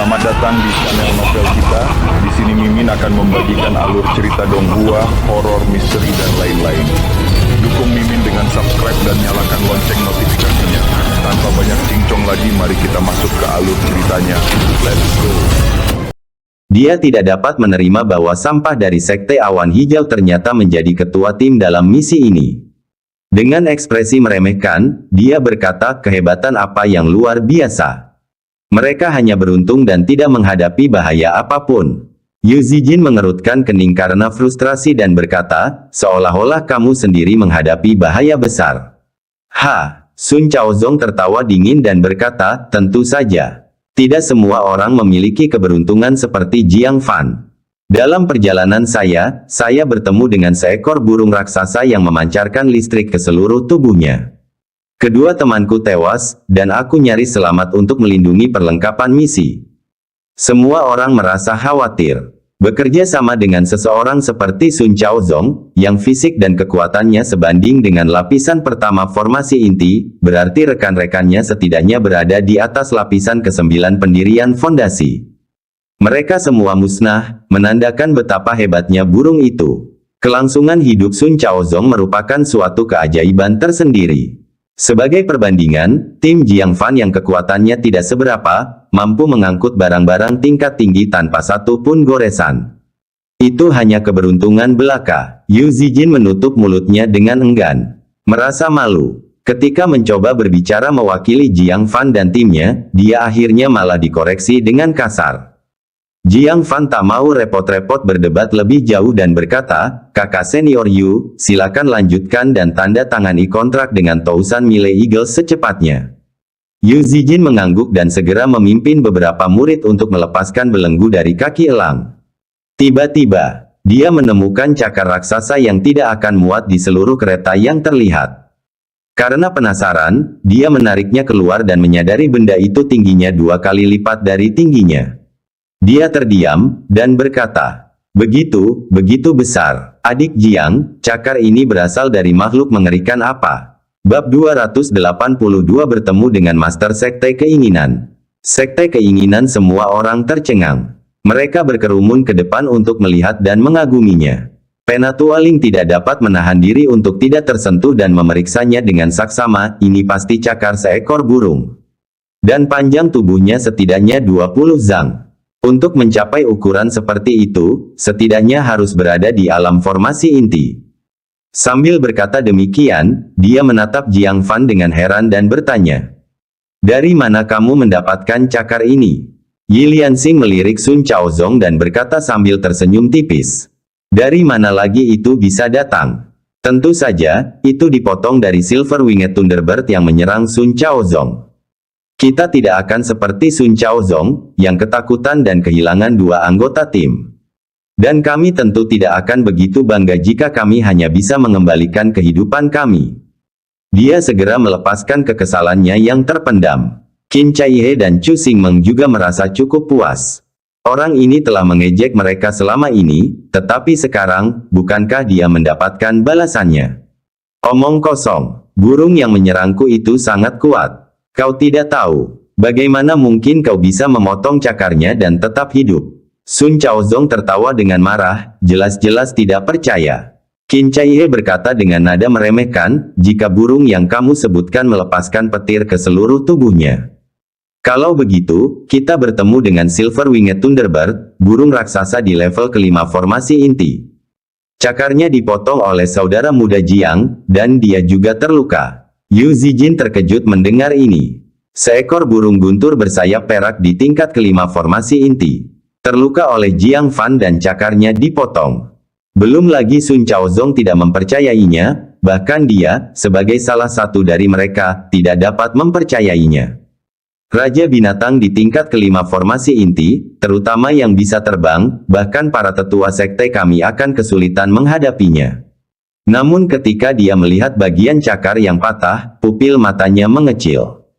Selamat datang di channel novel kita. Di sini Mimin akan membagikan alur cerita donghua, horor, misteri, dan lain-lain. Dukung Mimin dengan subscribe dan nyalakan lonceng notifikasinya. Tanpa banyak cincong lagi, mari kita masuk ke alur ceritanya. Let's go! Dia tidak dapat menerima bahwa sampah dari Sekte Awan Hijau ternyata menjadi ketua tim dalam misi ini. Dengan ekspresi meremehkan, dia berkata, kehebatan apa yang luar biasa. Mereka hanya beruntung dan tidak menghadapi bahaya apapun. Yu Zijin mengerutkan kening karena frustrasi dan berkata, seolah-olah kamu sendiri menghadapi bahaya besar. Sun Chaozong tertawa dingin dan berkata, tentu saja. Tidak semua orang memiliki keberuntungan seperti Jiang Fan. Dalam perjalanan saya bertemu dengan seekor burung raksasa yang memancarkan listrik ke seluruh tubuhnya. Kedua temanku tewas, dan aku nyaris selamat untuk melindungi perlengkapan misi. Semua orang merasa khawatir. Bekerja sama dengan seseorang seperti Sun Chaozong, yang fisik dan kekuatannya sebanding dengan lapisan pertama formasi inti, berarti rekan-rekannya setidaknya berada di atas lapisan ke-9 pendirian fondasi. Mereka semua musnah, menandakan betapa hebatnya burung itu. Kelangsungan hidup Sun Chaozong merupakan suatu keajaiban tersendiri. Sebagai perbandingan, tim Jiang Fan yang kekuatannya tidak seberapa, mampu mengangkut barang-barang tingkat tinggi tanpa satu pun goresan. Itu hanya keberuntungan belaka. Yu Zijin menutup mulutnya dengan enggan. Merasa malu. Ketika mencoba berbicara mewakili Jiang Fan dan timnya, dia akhirnya malah dikoreksi dengan kasar. Jiang Fan tak mau repot-repot berdebat lebih jauh dan berkata, kakak senior Yu, silakan lanjutkan dan tanda tangani kontrak dengan Tousan Mile Eagles secepatnya. Yu Zijin mengangguk dan segera memimpin beberapa murid untuk melepaskan belenggu dari kaki elang. Tiba-tiba, dia menemukan cakar raksasa yang tidak akan muat di seluruh kereta yang terlihat. Karena penasaran, dia menariknya keluar dan menyadari benda itu tingginya 2 kali lipat dari tingginya. Dia terdiam, dan berkata, begitu besar. Adik Jiang, cakar ini berasal dari makhluk mengerikan apa? Bab 282 bertemu dengan Master Sekte Keinginan. Sekte Keinginan semua orang tercengang. Mereka berkerumun ke depan untuk melihat dan mengaguminya. Penatualing tidak dapat menahan diri untuk tidak tersentuh dan memeriksanya dengan saksama, ini pasti cakar seekor burung. Dan panjang tubuhnya setidaknya 20 zang. Untuk mencapai ukuran seperti itu, setidaknya harus berada di alam formasi inti. Sambil berkata demikian, dia menatap Jiang Fan dengan heran dan bertanya, dari mana kamu mendapatkan cakar ini? Yi Lianxing melirik Sun Chaozong dan berkata sambil tersenyum tipis, dari mana lagi itu bisa datang? Tentu saja, itu dipotong dari Silver Winged Thunderbird yang menyerang Sun Chaozong. Kita tidak akan seperti Sun Chaozong, yang ketakutan dan kehilangan 2 anggota tim. Dan kami tentu tidak akan begitu bangga jika kami hanya bisa mengembalikan kehidupan kami. Dia segera melepaskan kekesalannya yang terpendam. Qin Chaihe dan Chu Xingmeng juga merasa cukup puas. Orang ini telah mengejek mereka selama ini, tetapi sekarang, bukankah dia mendapatkan balasannya? Omong kosong, burung yang menyerangku itu sangat kuat. Kau tidak tahu, bagaimana mungkin kau bisa memotong cakarnya dan tetap hidup? Sun Chaozong tertawa dengan marah, jelas-jelas tidak percaya. Qin Chaihe berkata dengan nada meremehkan, jika burung yang kamu sebutkan melepaskan petir ke seluruh tubuhnya. Kalau begitu, kita bertemu dengan Silver Winged Thunderbird, burung raksasa di level ke-5 formasi inti. Cakarnya dipotong oleh saudara muda Jiang, dan dia juga terluka. Yu Zijin terkejut mendengar ini. Seekor burung guntur bersayap perak di tingkat ke-5 formasi inti. Terluka oleh Jiang Fan dan cakarnya dipotong. Belum lagi Sun Chaozong tidak mempercayainya, bahkan dia, sebagai salah satu dari mereka, tidak dapat mempercayainya. Raja binatang di tingkat ke-5 formasi inti, terutama yang bisa terbang, bahkan para tetua sekte kami akan kesulitan menghadapinya. Namun ketika dia melihat bagian cakar yang patah, pupil matanya mengecil.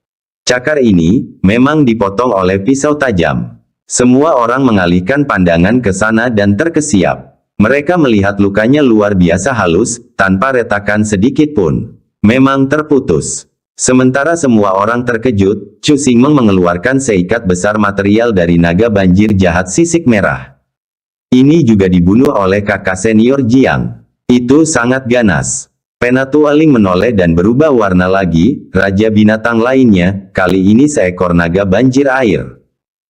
Cakar ini, memang dipotong oleh pisau tajam. Semua orang mengalihkan pandangan ke sana dan terkesiap. Mereka melihat lukanya luar biasa halus, tanpa retakan sedikit pun. Memang terputus. Sementara semua orang terkejut, Chu Xingmeng mengeluarkan seikat besar material dari naga banjir jahat sisik merah. Ini juga dibunuh oleh kakak senior Jiang. Itu sangat ganas. Penatua Ling menoleh dan berubah warna lagi. Raja binatang lainnya, kali ini seekor naga banjir air,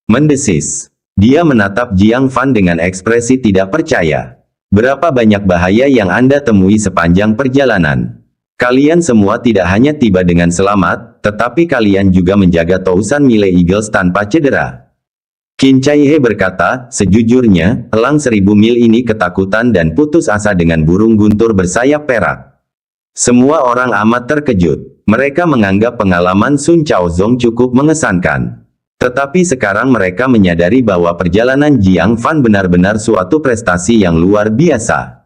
mendesis. Dia menatap Jiang Fan dengan ekspresi tidak percaya. Berapa banyak bahaya yang Anda temui sepanjang perjalanan? Kalian semua tidak hanya tiba dengan selamat, tetapi kalian juga menjaga Tousan Mile Eagles tanpa cedera. Qin Caihe berkata, sejujurnya, elang 1000 mil ini ketakutan dan putus asa dengan burung guntur bersayap perak. Semua orang amat terkejut. Mereka menganggap pengalaman Sun Chaozong cukup mengesankan. Tetapi sekarang mereka menyadari bahwa perjalanan Jiang Fan benar-benar suatu prestasi yang luar biasa.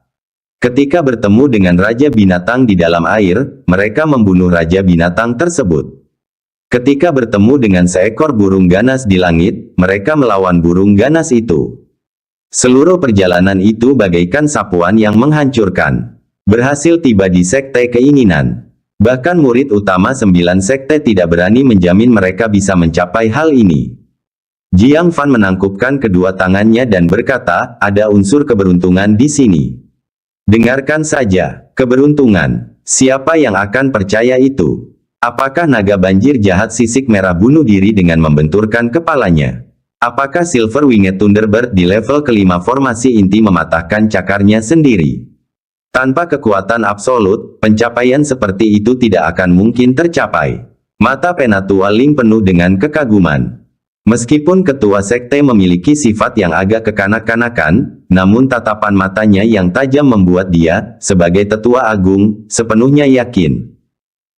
Ketika bertemu dengan Raja Binatang di dalam air, mereka membunuh Raja Binatang tersebut. Ketika bertemu dengan seekor burung ganas di langit, mereka melawan burung ganas itu. Seluruh perjalanan itu bagaikan sapuan yang menghancurkan. Berhasil tiba di Sekte Keinginan. Bahkan murid utama 9 sekte tidak berani menjamin mereka bisa mencapai hal ini. Jiang Fan menangkupkan kedua tangannya dan berkata, ada unsur keberuntungan di sini. Dengarkan saja, keberuntungan. Siapa yang akan percaya itu? Apakah naga banjir jahat sisik merah bunuh diri dengan membenturkan kepalanya? Apakah Silver Winged Thunderbird di level kelima formasi inti mematahkan cakarnya sendiri? Tanpa kekuatan absolut, pencapaian seperti itu tidak akan mungkin tercapai. Mata Penatua Ling penuh dengan kekaguman. Meskipun ketua sekte memiliki sifat yang agak kekanak-kanakan, namun tatapan matanya yang tajam membuat dia, sebagai tetua agung, sepenuhnya yakin.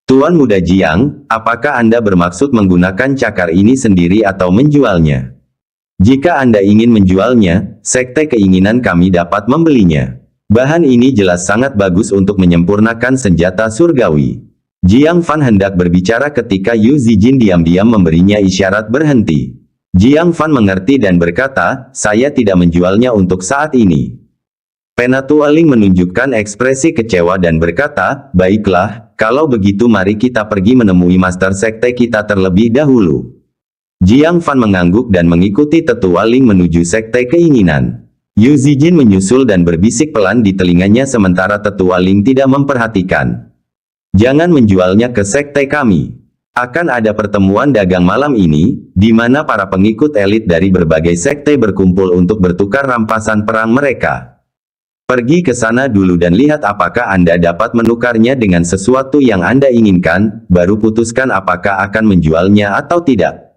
Tuan Muda Jiang, apakah Anda bermaksud menggunakan cakar ini sendiri atau menjualnya? Jika Anda ingin menjualnya, sekte keinginan kami dapat membelinya. Bahan ini jelas sangat bagus untuk menyempurnakan senjata surgawi. Jiang Fan hendak berbicara ketika Yu Zijin diam-diam memberinya isyarat berhenti. Jiang Fan mengerti dan berkata, saya tidak menjualnya untuk saat ini. Penatua Ling menunjukkan ekspresi kecewa dan berkata, baiklah, kalau begitu mari kita pergi menemui master sekte kita terlebih dahulu. Jiang Fan mengangguk dan mengikuti tetua Ling menuju sekte keinginan. Yu Zijin menyusul dan berbisik pelan di telinganya sementara tetua Ling tidak memperhatikan. Jangan menjualnya ke sekte kami. Akan ada pertemuan dagang malam ini, di mana para pengikut elit dari berbagai sekte berkumpul untuk bertukar rampasan perang mereka. Pergi ke sana dulu dan lihat apakah Anda dapat menukarnya dengan sesuatu yang Anda inginkan, baru putuskan apakah akan menjualnya atau tidak.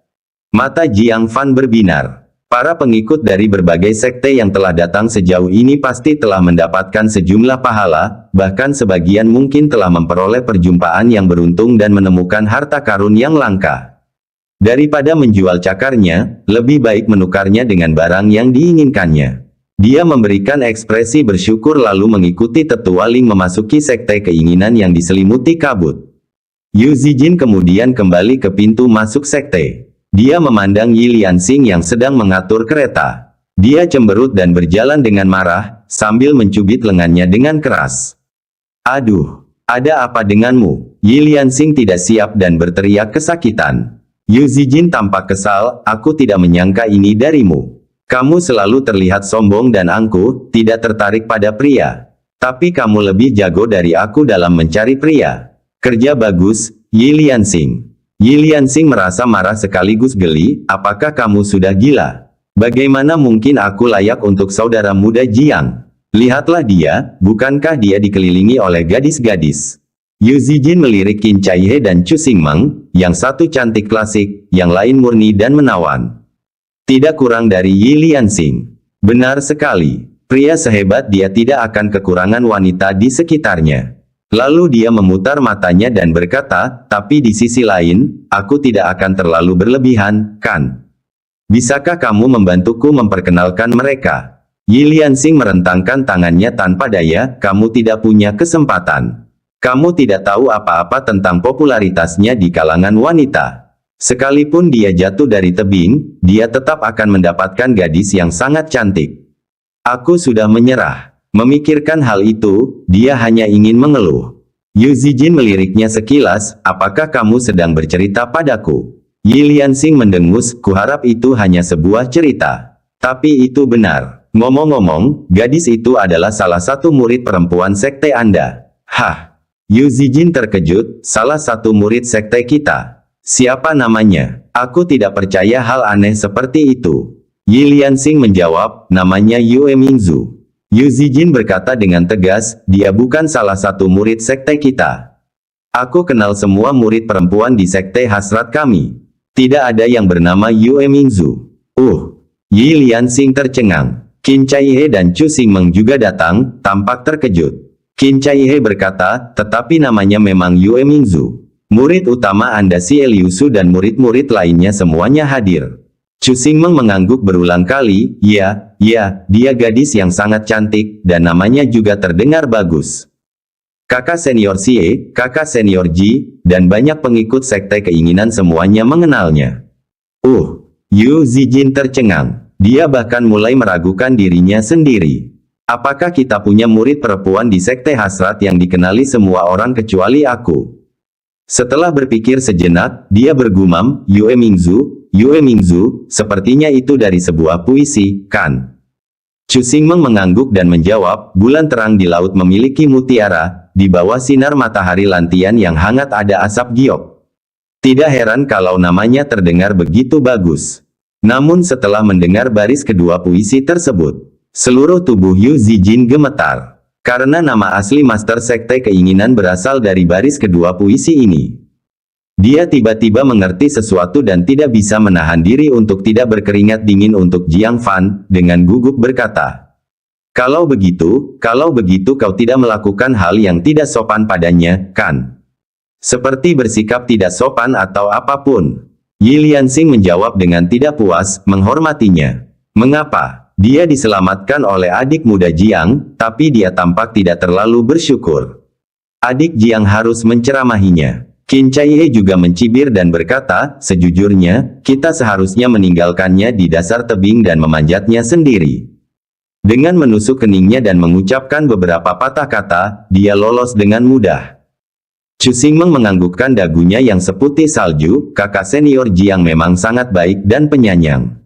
Mata Jiang Fan berbinar. Para pengikut dari berbagai sekte yang telah datang sejauh ini pasti telah mendapatkan sejumlah pahala, bahkan sebagian mungkin telah memperoleh perjumpaan yang beruntung dan menemukan harta karun yang langka. Daripada menjual cakarnya, lebih baik menukarnya dengan barang yang diinginkannya. Dia memberikan ekspresi bersyukur lalu mengikuti tetua Ling memasuki sekte keinginan yang diselimuti kabut. Yu Zijin kemudian kembali ke pintu masuk sekte. Dia memandang Yi Lianxing yang sedang mengatur kereta. Dia cemberut dan berjalan dengan marah, sambil mencubit lengannya dengan keras. Aduh, ada apa denganmu? Yi Lianxing tidak siap dan berteriak kesakitan. Yu Zijin tampak kesal, aku tidak menyangka ini darimu. Kamu selalu terlihat sombong dan angkuh, tidak tertarik pada pria. Tapi kamu lebih jago dari aku dalam mencari pria. Kerja bagus, Yi Lianxing. Yi Lianxing merasa marah sekaligus geli, apakah kamu sudah gila? Bagaimana mungkin aku layak untuk saudara muda Jiang? Lihatlah dia, bukankah dia dikelilingi oleh gadis-gadis? Yu Zijin melirik Qin Caihe dan Chu Xingmeng, yang satu cantik klasik, yang lain murni dan menawan. Tidak kurang dari Yi Lianxing. Benar sekali, pria sehebat dia tidak akan kekurangan wanita di sekitarnya. Lalu dia memutar matanya dan berkata, tapi di sisi lain, aku tidak akan terlalu berlebihan, kan? Bisakah kamu membantuku memperkenalkan mereka? Yi Lianxing merentangkan tangannya tanpa daya, kamu tidak punya kesempatan. Kamu tidak tahu apa-apa tentang popularitasnya di kalangan wanita. Sekalipun dia jatuh dari tebing, dia tetap akan mendapatkan gadis yang sangat cantik. Aku sudah menyerah. Memikirkan hal itu, dia hanya ingin mengeluh. Yu Zijin meliriknya sekilas, apakah kamu sedang bercerita padaku? Yi Lianxing mendengus, kuharap itu hanya sebuah cerita. Tapi itu benar. Ngomong-ngomong, gadis itu adalah salah satu murid perempuan sekte Anda. Hah? Yu Zijin terkejut, salah satu murid sekte kita. Siapa namanya? Aku tidak percaya hal aneh seperti itu. Yi Lianxing menjawab, namanya Yue Mingzu. Yu Zijin berkata dengan tegas, dia bukan salah satu murid sekte kita. Aku kenal semua murid perempuan di sekte hasrat kami. Tidak ada yang bernama Yue Mingzu. Yi Lianxing tercengang. Qin Chaihe dan Chu Xingmeng juga datang, tampak terkejut. Qin Chaihe berkata, tetapi namanya memang Yue Mingzu. Murid utama Anda si Liusu dan murid-murid lainnya semuanya hadir. Chu Xingmeng mengangguk berulang kali, ya, dia gadis yang sangat cantik, dan namanya juga terdengar bagus. Kakak senior Xie, kakak senior Ji, dan banyak pengikut sekte keinginan semuanya mengenalnya. Yu Zijin tercengang. Dia bahkan mulai meragukan dirinya sendiri. Apakah kita punya murid perempuan di sekte hasrat yang dikenali semua orang kecuali aku? Setelah berpikir sejenak, dia bergumam, Yue Mingzu, sepertinya itu dari sebuah puisi, kan? Chu Xingmeng mengangguk dan menjawab, bulan terang di laut memiliki mutiara, di bawah sinar matahari lantian yang hangat ada asap giok. Tidak heran kalau namanya terdengar begitu bagus. Namun setelah mendengar baris kedua puisi tersebut, seluruh tubuh Yu Zijin gemetar. Karena nama asli Master Sekte Keinginan berasal dari baris kedua puisi ini. Dia tiba-tiba mengerti sesuatu dan tidak bisa menahan diri untuk tidak berkeringat dingin untuk Jiang Fan, dengan gugup berkata, Kalau begitu kau tidak melakukan hal yang tidak sopan padanya, kan? Seperti bersikap tidak sopan atau apapun. Yi Lianxing menjawab dengan tidak puas, menghormatinya. Mengapa? Dia diselamatkan oleh adik muda Jiang, tapi dia tampak tidak terlalu bersyukur. Adik Jiang harus menceramahinya. Qin Chaihe juga mencibir dan berkata, sejujurnya, kita seharusnya meninggalkannya di dasar tebing dan memanjatnya sendiri. Dengan menusuk keningnya dan mengucapkan beberapa patah kata, dia lolos dengan mudah. Chu Xingmeng menganggukkan dagunya yang seputih salju, kakak senior Jiang memang sangat baik dan penyayang.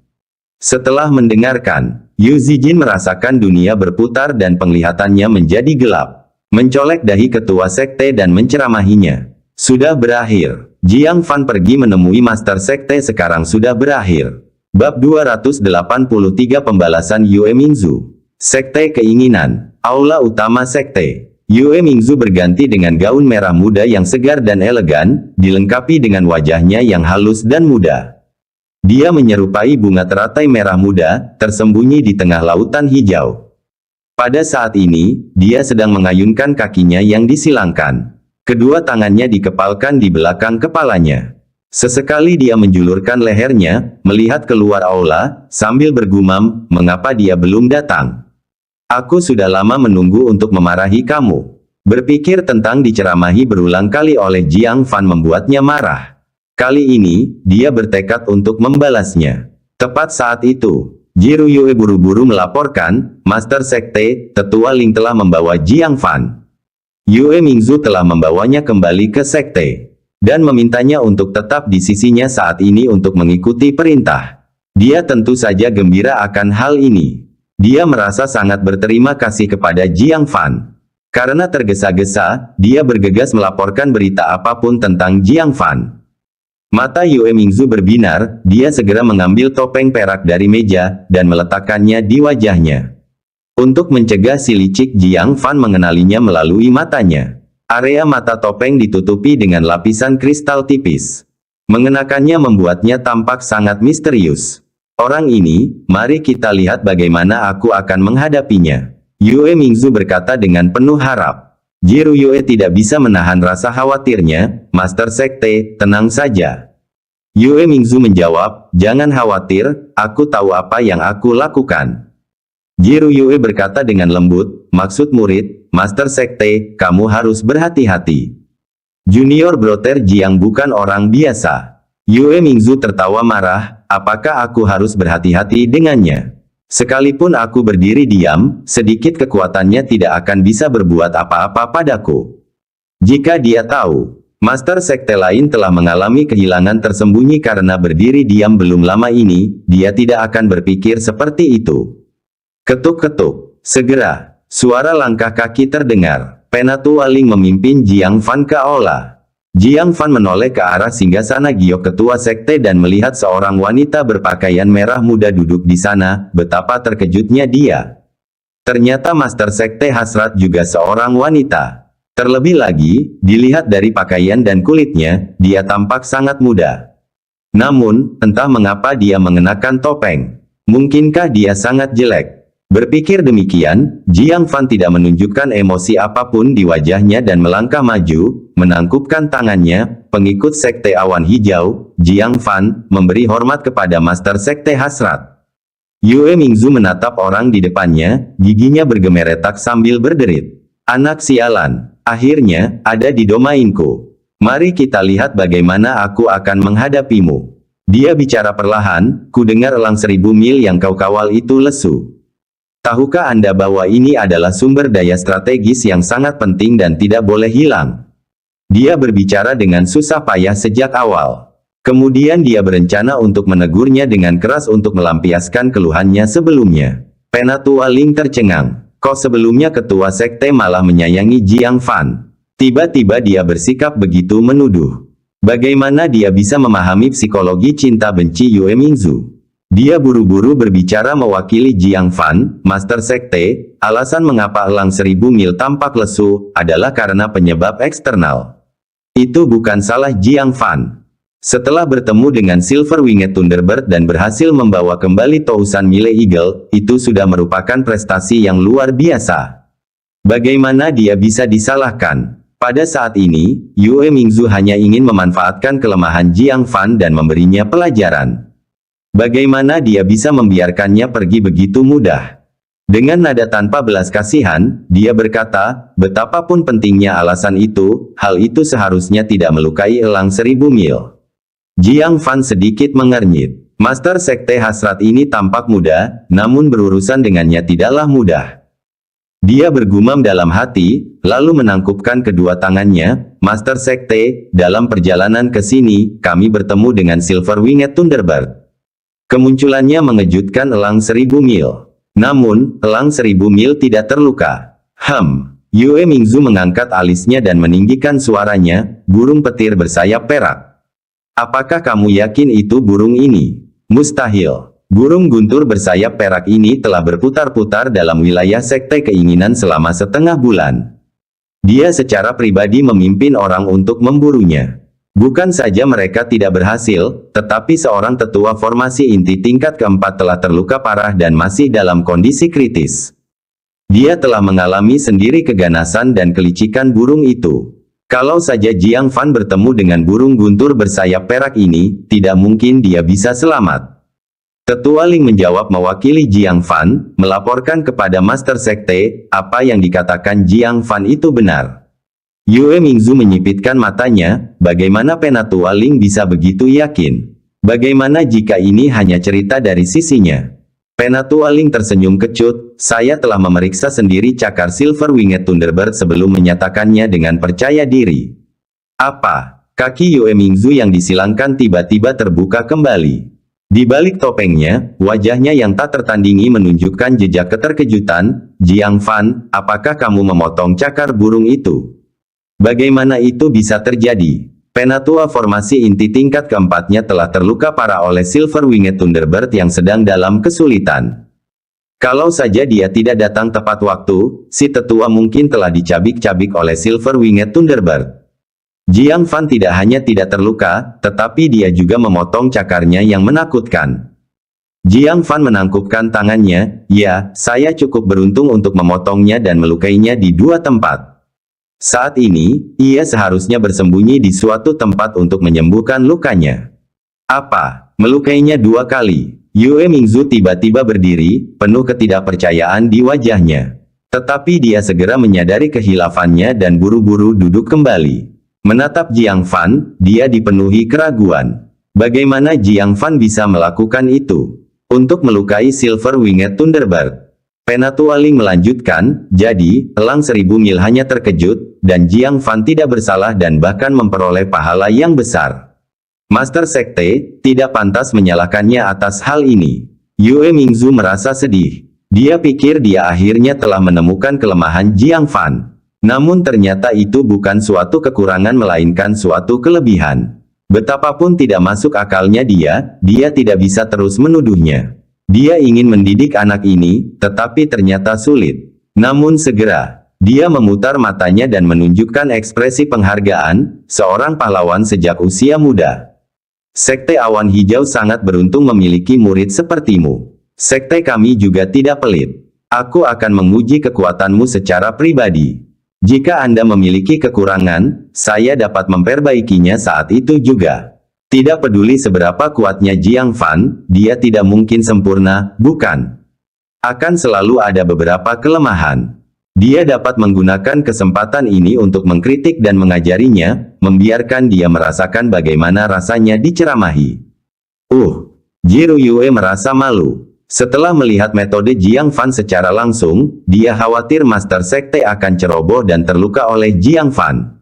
Setelah mendengarkan, Yu Zijin merasakan dunia berputar dan penglihatannya menjadi gelap. Mencolek dahi ketua sekte dan menceramahinya. Sudah berakhir. Jiang Fan pergi menemui Master Sekte sekarang sudah berakhir. Bab 283 Pembalasan Yue Mingzu. Sekte Keinginan. Aula Utama Sekte. Yue Mingzu berganti dengan gaun merah muda yang segar dan elegan, dilengkapi dengan wajahnya yang halus dan muda. Dia menyerupai bunga teratai merah muda, tersembunyi di tengah lautan hijau. Pada saat ini, dia sedang mengayunkan kakinya yang disilangkan. Kedua tangannya dikepalkan di belakang kepalanya. Sesekali dia menjulurkan lehernya, melihat keluar aula, sambil bergumam, mengapa dia belum datang? Aku sudah lama menunggu untuk memarahi kamu. Berpikir tentang diceramahi berulang kali oleh Jiang Fan membuatnya marah. Kali ini, dia bertekad untuk membalasnya. Tepat saat itu, Jiru Yue buru-buru melaporkan, Master Sekte, Tetua Ling telah membawa Jiang Fan. Yue Mingzu telah membawanya kembali ke sekte, dan memintanya untuk tetap di sisinya saat ini untuk mengikuti perintah. Dia tentu saja gembira akan hal ini. Dia merasa sangat berterima kasih kepada Jiang Fan. Karena tergesa-gesa, dia bergegas melaporkan berita apapun tentang Jiang Fan. Mata Yue Mingzu berbinar, dia segera mengambil topeng perak dari meja, dan meletakkannya di wajahnya. Untuk mencegah si licik Jiang Fan mengenalinya melalui matanya. Area mata topeng ditutupi dengan lapisan kristal tipis. Mengenakannya membuatnya tampak sangat misterius. Orang ini, mari kita lihat bagaimana aku akan menghadapinya. Yue Mingzu berkata dengan penuh harap. Jiru Yue tidak bisa menahan rasa khawatirnya, Master Sekte, tenang saja. Yue Mingzu menjawab, jangan khawatir, aku tahu apa yang aku lakukan. Jiru Yue berkata dengan lembut, maksud murid, Master Sekte, kamu harus berhati-hati. Junior Brother Jiang bukan orang biasa. Yue Mingzu tertawa marah, apakah aku harus berhati-hati dengannya? Sekalipun aku berdiri diam, sedikit kekuatannya tidak akan bisa berbuat apa-apa padaku. Jika dia tahu, Master Sekte lain telah mengalami kehilangan tersembunyi karena berdiri diam belum lama ini, dia tidak akan berpikir seperti itu. Ketuk-ketuk. Segera, suara langkah kaki terdengar. Penatua Ling memimpin Jiang Fan ke aula. Jiang Fan menoleh ke arah singgasana giok ketua sekte dan melihat seorang wanita berpakaian merah muda duduk di sana. Betapa terkejutnya dia. Ternyata Master Sekte Hasrat juga seorang wanita. Terlebih lagi, dilihat dari pakaian dan kulitnya, dia tampak sangat muda. Namun, entah mengapa dia mengenakan topeng. Mungkinkah dia sangat jelek? Berpikir demikian, Jiang Fan tidak menunjukkan emosi apapun di wajahnya dan melangkah maju, menangkupkan tangannya. Pengikut Sekte Awan Hijau, Jiang Fan, memberi hormat kepada Master Sekte Hasrat. Yue Mingzu menatap orang di depannya, giginya bergemeretak sambil berderit. Anak sialan. Akhirnya, ada di domainku. Mari kita lihat bagaimana aku akan menghadapimu. Dia bicara perlahan, ku dengar elang 1000 mil yang kau kawal itu lesu. Tahukah Anda bahwa ini adalah sumber daya strategis yang sangat penting dan tidak boleh hilang? Dia berbicara dengan susah payah sejak awal. Kemudian dia berencana untuk menegurnya dengan keras untuk melampiaskan keluhannya sebelumnya. Penatua Ling tercengang. Kok sebelumnya ketua sekte malah menyayangi Jiang Fan? Tiba-tiba dia bersikap begitu menuduh. Bagaimana dia bisa memahami psikologi cinta benci Yue Mingzu? Dia buru-buru berbicara mewakili Jiang Fan, Master Sekte. Alasan mengapa elang 1000 mil tampak lesu, adalah karena penyebab eksternal. Itu bukan salah Jiang Fan. Setelah bertemu dengan Silver Winged Thunderbird dan berhasil membawa kembali Tousan Mile Eagle, itu sudah merupakan prestasi yang luar biasa. Bagaimana dia bisa disalahkan? Pada saat ini, Yue Mingzu hanya ingin memanfaatkan kelemahan Jiang Fan dan memberinya pelajaran. Bagaimana dia bisa membiarkannya pergi begitu mudah? Dengan nada tanpa belas kasihan, dia berkata, betapapun pentingnya alasan itu, hal itu seharusnya tidak melukai elang 1000 mil. Jiang Fan sedikit mengernyit. Master Sekte Hasrat ini tampak muda, namun berurusan dengannya tidaklah mudah. Dia bergumam dalam hati, lalu menangkupkan kedua tangannya. Master Sekte, dalam perjalanan ke sini, kami bertemu dengan Silver Winged Thunderbird. Kemunculannya mengejutkan elang 1000 mil. Namun, elang 1000 mil tidak terluka. Yue Mingzu mengangkat alisnya dan meninggikan suaranya, burung petir bersayap perak. Apakah kamu yakin itu burung ini? Mustahil. Burung guntur bersayap perak ini telah berputar-putar dalam wilayah sekte keinginan selama setengah bulan. Dia secara pribadi memimpin orang untuk memburunya. Bukan saja mereka tidak berhasil, tetapi seorang tetua formasi inti tingkat keempat telah terluka parah dan masih dalam kondisi kritis. Dia telah mengalami sendiri keganasan dan kelicikan burung itu. Kalau saja Jiang Fan bertemu dengan burung guntur bersayap perak ini, tidak mungkin dia bisa selamat. Tetua Ling menjawab mewakili Jiang Fan, melaporkan kepada Master Sekte, apa yang dikatakan Jiang Fan itu benar. Yue Mingzu menyipitkan matanya, bagaimana Penatua Ling bisa begitu yakin? Bagaimana jika ini hanya cerita dari sisinya? Penatua Ling tersenyum kecut, saya telah memeriksa sendiri cakar Silver Winged Thunderbird sebelum menyatakannya dengan percaya diri. Apa? Kaki Yue Mingzu yang disilangkan tiba-tiba terbuka kembali. Di balik topengnya, wajahnya yang tak tertandingi menunjukkan jejak keterkejutan. Jiang Fan, apakah kamu memotong cakar burung itu? Bagaimana itu bisa terjadi? Penatua formasi inti tingkat keempatnya telah terluka parah oleh Silver Winged Thunderbird yang sedang dalam kesulitan. Kalau saja dia tidak datang tepat waktu, si tetua mungkin telah dicabik-cabik oleh Silver Winged Thunderbird. Jiang Fan tidak hanya tidak terluka, tetapi dia juga memotong cakarnya yang menakutkan. Jiang Fan menangkupkan tangannya, ya, saya cukup beruntung untuk memotongnya dan melukainya di dua tempat. Saat ini, ia seharusnya bersembunyi di suatu tempat untuk menyembuhkan lukanya. Apa? Melukainya 2 kali? Yue Mingzu tiba-tiba berdiri, penuh ketidakpercayaan di wajahnya. Tetapi dia segera menyadari kehilafannya dan buru-buru duduk kembali. Menatap Jiang Fan, dia dipenuhi keraguan. Bagaimana Jiang Fan bisa melakukan itu? Untuk melukai Silver Winged Thunderbird? Penatua Ling melanjutkan, jadi, Elang 1000 mil hanya terkejut, dan Jiang Fan tidak bersalah dan bahkan memperoleh pahala yang besar. Master Sekte, tidak pantas menyalahkannya atas hal ini. Yue Mingzu merasa sedih. Dia pikir dia akhirnya telah menemukan kelemahan Jiang Fan. Namun ternyata itu bukan suatu kekurangan melainkan suatu kelebihan. Betapapun tidak masuk akalnya dia tidak bisa terus menuduhnya. Dia ingin mendidik anak ini, tetapi ternyata sulit. Namun segera, dia memutar matanya dan menunjukkan ekspresi penghargaan, seorang pahlawan sejak usia muda. Sekte Awan Hijau sangat beruntung memiliki murid sepertimu. Sekte kami juga tidak pelit. Aku akan menguji kekuatanmu secara pribadi. Jika Anda memiliki kekurangan, saya dapat memperbaikinya saat itu juga. Tidak peduli seberapa kuatnya Jiang Fan, dia tidak mungkin sempurna, bukan? Akan selalu ada beberapa kelemahan. Dia dapat menggunakan kesempatan ini untuk mengkritik dan mengajarinya, membiarkan dia merasakan bagaimana rasanya diceramahi. Jiru Yue merasa malu. Setelah melihat metode Jiang Fan secara langsung, dia khawatir Master Sekte akan ceroboh dan terluka oleh Jiang Fan.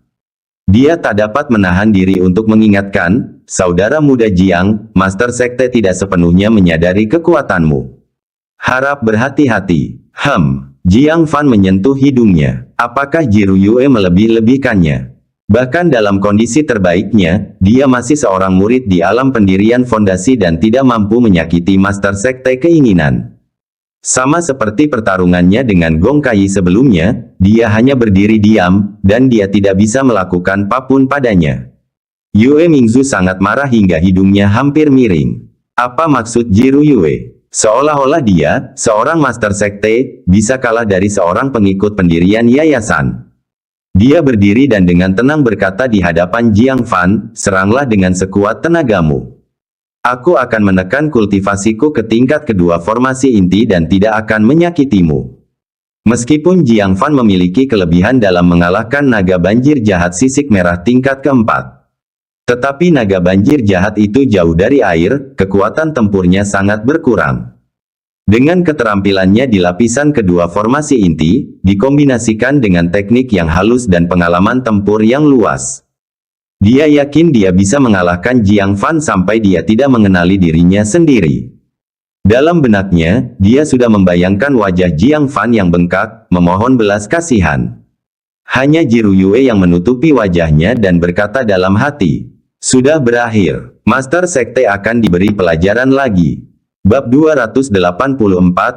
Dia tak dapat menahan diri untuk mengingatkan, saudara muda Jiang, Master Sekte tidak sepenuhnya menyadari kekuatanmu. Harap berhati-hati. Jiang Fan menyentuh hidungnya. Apakah Jiru Yue melebih-lebihkannya? Bahkan dalam kondisi terbaiknya, dia masih seorang murid di alam pendirian fondasi dan tidak mampu menyakiti Master Sekte keinginan. Sama seperti pertarungannya dengan Gong Kai sebelumnya, dia hanya berdiri diam, dan dia tidak bisa melakukan apapun padanya. Yue Mingzu sangat marah hingga hidungnya hampir miring. Apa maksud Jiru Yue? Seolah-olah dia, seorang Master Sekte, bisa kalah dari seorang pengikut pendirian yayasan. Dia berdiri dan dengan tenang berkata di hadapan Jiang Fan, seranglah dengan sekuat tenagamu. Aku akan menekan kultivasiku ke tingkat kedua formasi inti dan tidak akan menyakitimu. Meskipun Jiang Fan memiliki kelebihan dalam mengalahkan naga banjir jahat sisik merah tingkat keempat. Tetapi naga banjir jahat itu jauh dari air, kekuatan tempurnya sangat berkurang. Dengan keterampilannya di lapisan kedua formasi inti, dikombinasikan dengan teknik yang halus dan pengalaman tempur yang luas. Dia yakin dia bisa mengalahkan Jiang Fan sampai dia tidak mengenali dirinya sendiri. Dalam benaknya, dia sudah membayangkan wajah Jiang Fan yang bengkak, memohon belas kasihan. Hanya Jiru Yue yang menutupi wajahnya dan berkata dalam hati, sudah berakhir, Master Sekte akan diberi pelajaran lagi. Bab 284,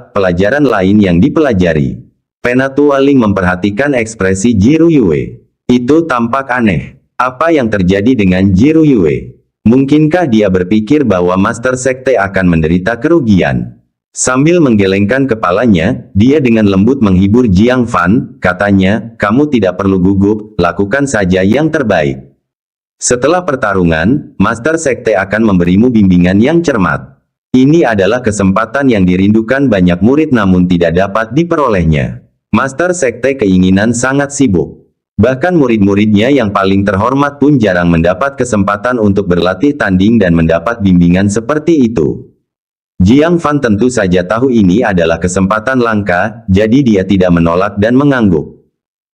pelajaran lain yang dipelajari. Penatua Ling memperhatikan ekspresi Jiru Yue. Itu tampak aneh. Apa yang terjadi dengan Jiru Yue? Mungkinkah dia berpikir bahwa Master Sekte akan menderita kerugian? Sambil menggelengkan kepalanya, dia dengan lembut menghibur Jiang Fan, katanya, kamu tidak perlu gugup, lakukan saja yang terbaik. Setelah pertarungan, Master Sekte akan memberimu bimbingan yang cermat. Ini adalah kesempatan yang dirindukan banyak murid namun tidak dapat diperolehnya. Master Sekte keinginan sangat sibuk. Bahkan murid-muridnya yang paling terhormat pun jarang mendapat kesempatan untuk berlatih tanding dan mendapat bimbingan seperti itu. Jiang Fan tentu saja tahu ini adalah kesempatan langka, jadi dia tidak menolak dan mengangguk.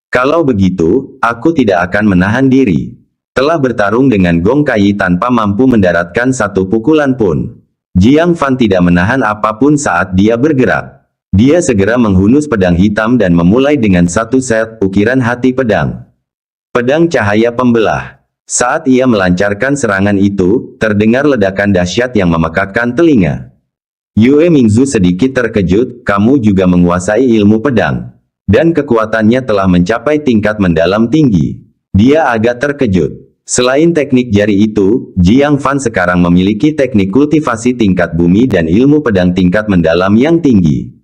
Kalau begitu, aku tidak akan menahan diri. Telah bertarung dengan Gong Kai tanpa mampu mendaratkan satu pukulan pun. Jiang Fan tidak menahan apapun saat dia bergerak. Dia segera menghunus pedang hitam dan memulai dengan satu set ukiran hati pedang. Pedang cahaya pembelah. Saat ia melancarkan serangan itu, terdengar ledakan dahsyat yang memekakkan telinga. Yue Mingzu sedikit terkejut, kamu juga menguasai ilmu pedang. Dan kekuatannya telah mencapai tingkat mendalam tinggi. Dia agak terkejut. Selain teknik jari itu, Jiang Fan sekarang memiliki teknik kultivasi tingkat bumi dan ilmu pedang tingkat mendalam yang tinggi.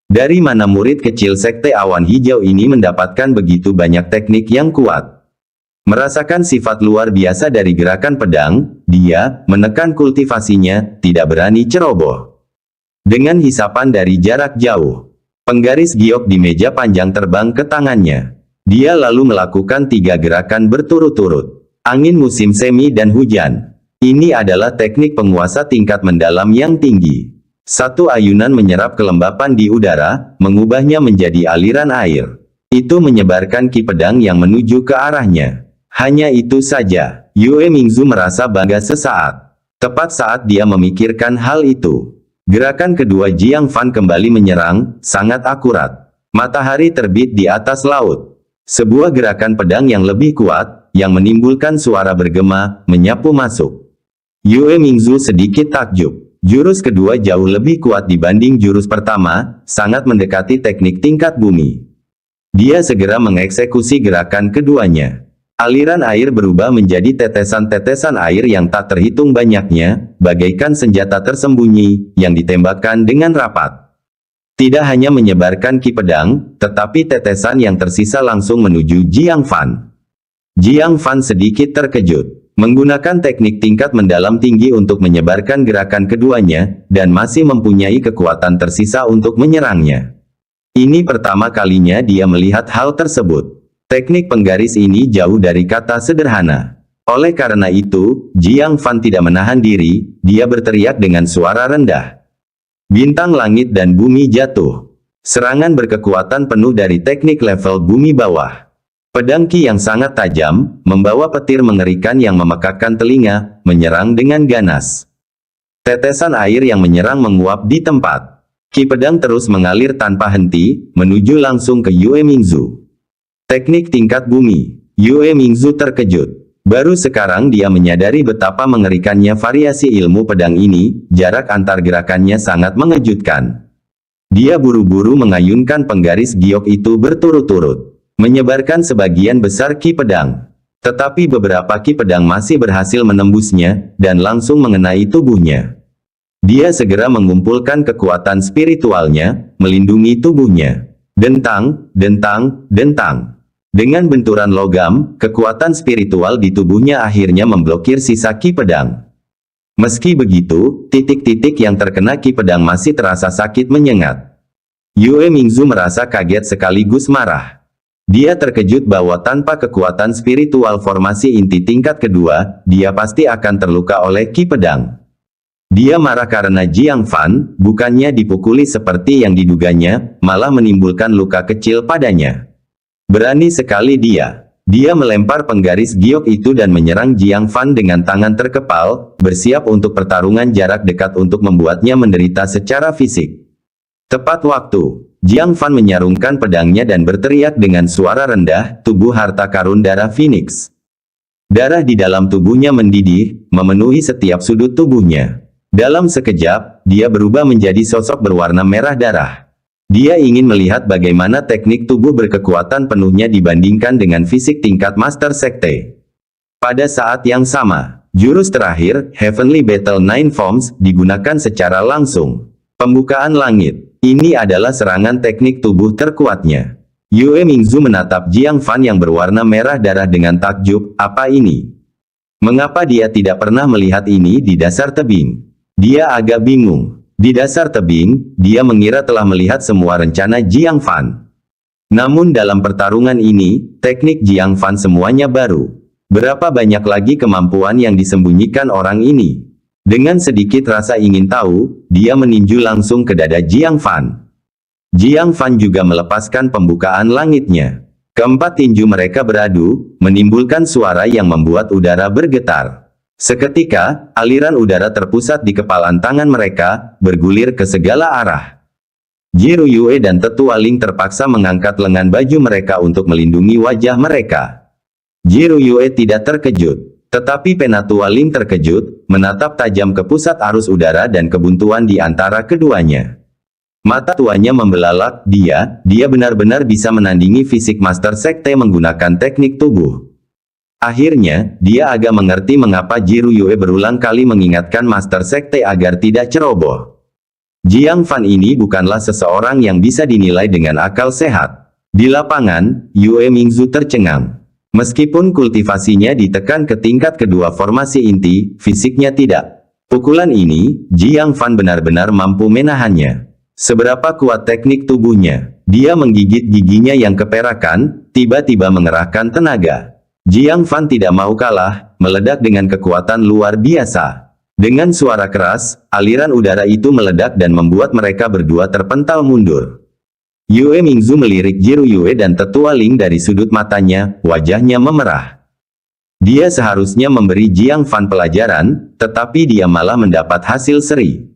Dari mana murid kecil Sekte Awan Hijau ini mendapatkan begitu banyak teknik yang kuat? Merasakan sifat luar biasa dari gerakan pedang, dia menekan kultivasinya, tidak berani ceroboh. Dengan hisapan dari jarak jauh, penggaris giok di meja panjang terbang ke tangannya. Dia lalu melakukan 3 gerakan berturut-turut. Angin musim semi dan hujan. Ini adalah teknik penguasa tingkat mendalam yang tinggi. Satu ayunan menyerap kelembapan di udara, mengubahnya menjadi aliran air. Itu menyebarkan ki pedang yang menuju ke arahnya. Hanya itu saja, Yue Mingzu merasa bangga sesaat. Tepat saat dia memikirkan hal itu, gerakan kedua Jiang Fan kembali menyerang, sangat akurat. Matahari terbit di atas laut. Sebuah gerakan pedang yang lebih kuat, yang menimbulkan suara bergema, menyapu masuk. Yue Mingzu sedikit takjub. Jurus kedua jauh lebih kuat dibanding jurus pertama, sangat mendekati teknik tingkat bumi. Dia segera mengeksekusi gerakan keduanya. Aliran air berubah menjadi tetesan-tetesan air yang tak terhitung banyaknya, bagaikan senjata tersembunyi, yang ditembakkan dengan rapat. Tidak hanya menyebarkan ki pedang, tetapi tetesan yang tersisa langsung menuju Jiang Fan. Jiang Fan sedikit terkejut, menggunakan teknik tingkat mendalam tinggi untuk menyebarkan gerakan keduanya, dan masih mempunyai kekuatan tersisa untuk menyerangnya. Ini pertama kalinya dia melihat hal tersebut. Teknik penggaris ini jauh dari kata sederhana. Oleh karena itu, Jiang Fan tidak menahan diri, dia berteriak dengan suara rendah. Bintang langit dan bumi jatuh. Serangan berkekuatan penuh dari teknik level bumi bawah. Pedang ki yang sangat tajam, membawa petir mengerikan yang memekakkan telinga, menyerang dengan ganas. Tetesan air yang menyerang menguap di tempat. Ki pedang terus mengalir tanpa henti, menuju langsung ke Yue Mingzu. Teknik tingkat bumi. Yue Mingzu terkejut. Baru sekarang dia menyadari betapa mengerikannya variasi ilmu pedang ini, jarak antar gerakannya sangat mengejutkan. Dia buru-buru mengayunkan penggaris giok itu berturut-turut, menyebarkan sebagian besar ki pedang. Tetapi beberapa ki pedang masih berhasil menembusnya, dan langsung mengenai tubuhnya. Dia segera mengumpulkan kekuatan spiritualnya, melindungi tubuhnya. Dentang, dentang, dentang. Dengan benturan logam, kekuatan spiritual di tubuhnya akhirnya memblokir sisa ki pedang. Meski begitu, titik-titik yang terkena ki pedang masih terasa sakit menyengat. Yue Mingzu merasa kaget sekaligus marah. Dia terkejut bahwa tanpa kekuatan spiritual formasi inti tingkat kedua, dia pasti akan terluka oleh ki pedang. Dia marah karena Jiang Fan, bukannya dipukuli seperti yang diduganya, malah menimbulkan luka kecil padanya. Berani sekali dia. Dia melempar penggaris giok itu dan menyerang Jiang Fan dengan tangan terkepal, bersiap untuk pertarungan jarak dekat untuk membuatnya menderita secara fisik. Tepat waktu, Jiang Fan menyarungkan pedangnya dan berteriak dengan suara rendah, tubuh harta karun darah Phoenix. Darah di dalam tubuhnya mendidih, memenuhi setiap sudut tubuhnya. Dalam sekejap, dia berubah menjadi sosok berwarna merah darah. Dia ingin melihat bagaimana teknik tubuh berkekuatan penuhnya dibandingkan dengan fisik tingkat Master Sekte. Pada saat yang sama, jurus terakhir, Heavenly Battle Nine Forms, digunakan secara langsung. Pembukaan langit. Ini adalah serangan teknik tubuh terkuatnya. Yue Mingzu menatap Jiang Fan yang berwarna merah darah dengan takjub, apa ini? Mengapa dia tidak pernah melihat ini di dasar tebing? Dia agak bingung. Di dasar tebing, dia mengira telah melihat semua rencana Jiang Fan. Namun dalam pertarungan ini, teknik Jiang Fan semuanya baru. Berapa banyak lagi kemampuan yang disembunyikan orang ini? Dengan sedikit rasa ingin tahu, dia meninju langsung ke dada Jiang Fan. Jiang Fan juga melepaskan pembukaan langitnya. Keempat tinju mereka beradu, menimbulkan suara yang membuat udara bergetar. Seketika, aliran udara terpusat di kepalan tangan mereka, bergulir ke segala arah. Jiru Yue dan Tetua Ling terpaksa mengangkat lengan baju mereka untuk melindungi wajah mereka. Jiru Yue tidak terkejut, tetapi Penatua Ling terkejut, menatap tajam ke pusat arus udara dan kebuntuan di antara keduanya. Mata tuanya membelalak, dia benar-benar bisa menandingi fisik Master Sekte menggunakan teknik tubuh. Akhirnya, dia agak mengerti mengapa Jiru Yue berulang kali mengingatkan Master Sekte agar tidak ceroboh. Jiang Fan ini bukanlah seseorang yang bisa dinilai dengan akal sehat. Di lapangan, Yue Mingzu tercengang. Meskipun kultivasinya ditekan ke tingkat kedua formasi inti, fisiknya tidak. Pukulan ini, Jiang Fan benar-benar mampu menahannya. Seberapa kuat teknik tubuhnya, dia menggigit giginya yang keperakan, tiba-tiba mengerahkan tenaga. Jiang Fan tidak mau kalah, meledak dengan kekuatan luar biasa. Dengan suara keras, aliran udara itu meledak dan membuat mereka berdua terpental mundur. Yue Mingzu melirik Jiru Yue dan Tetua Ling dari sudut matanya, wajahnya memerah. Dia seharusnya memberi Jiang Fan pelajaran, tetapi dia malah mendapat hasil seri.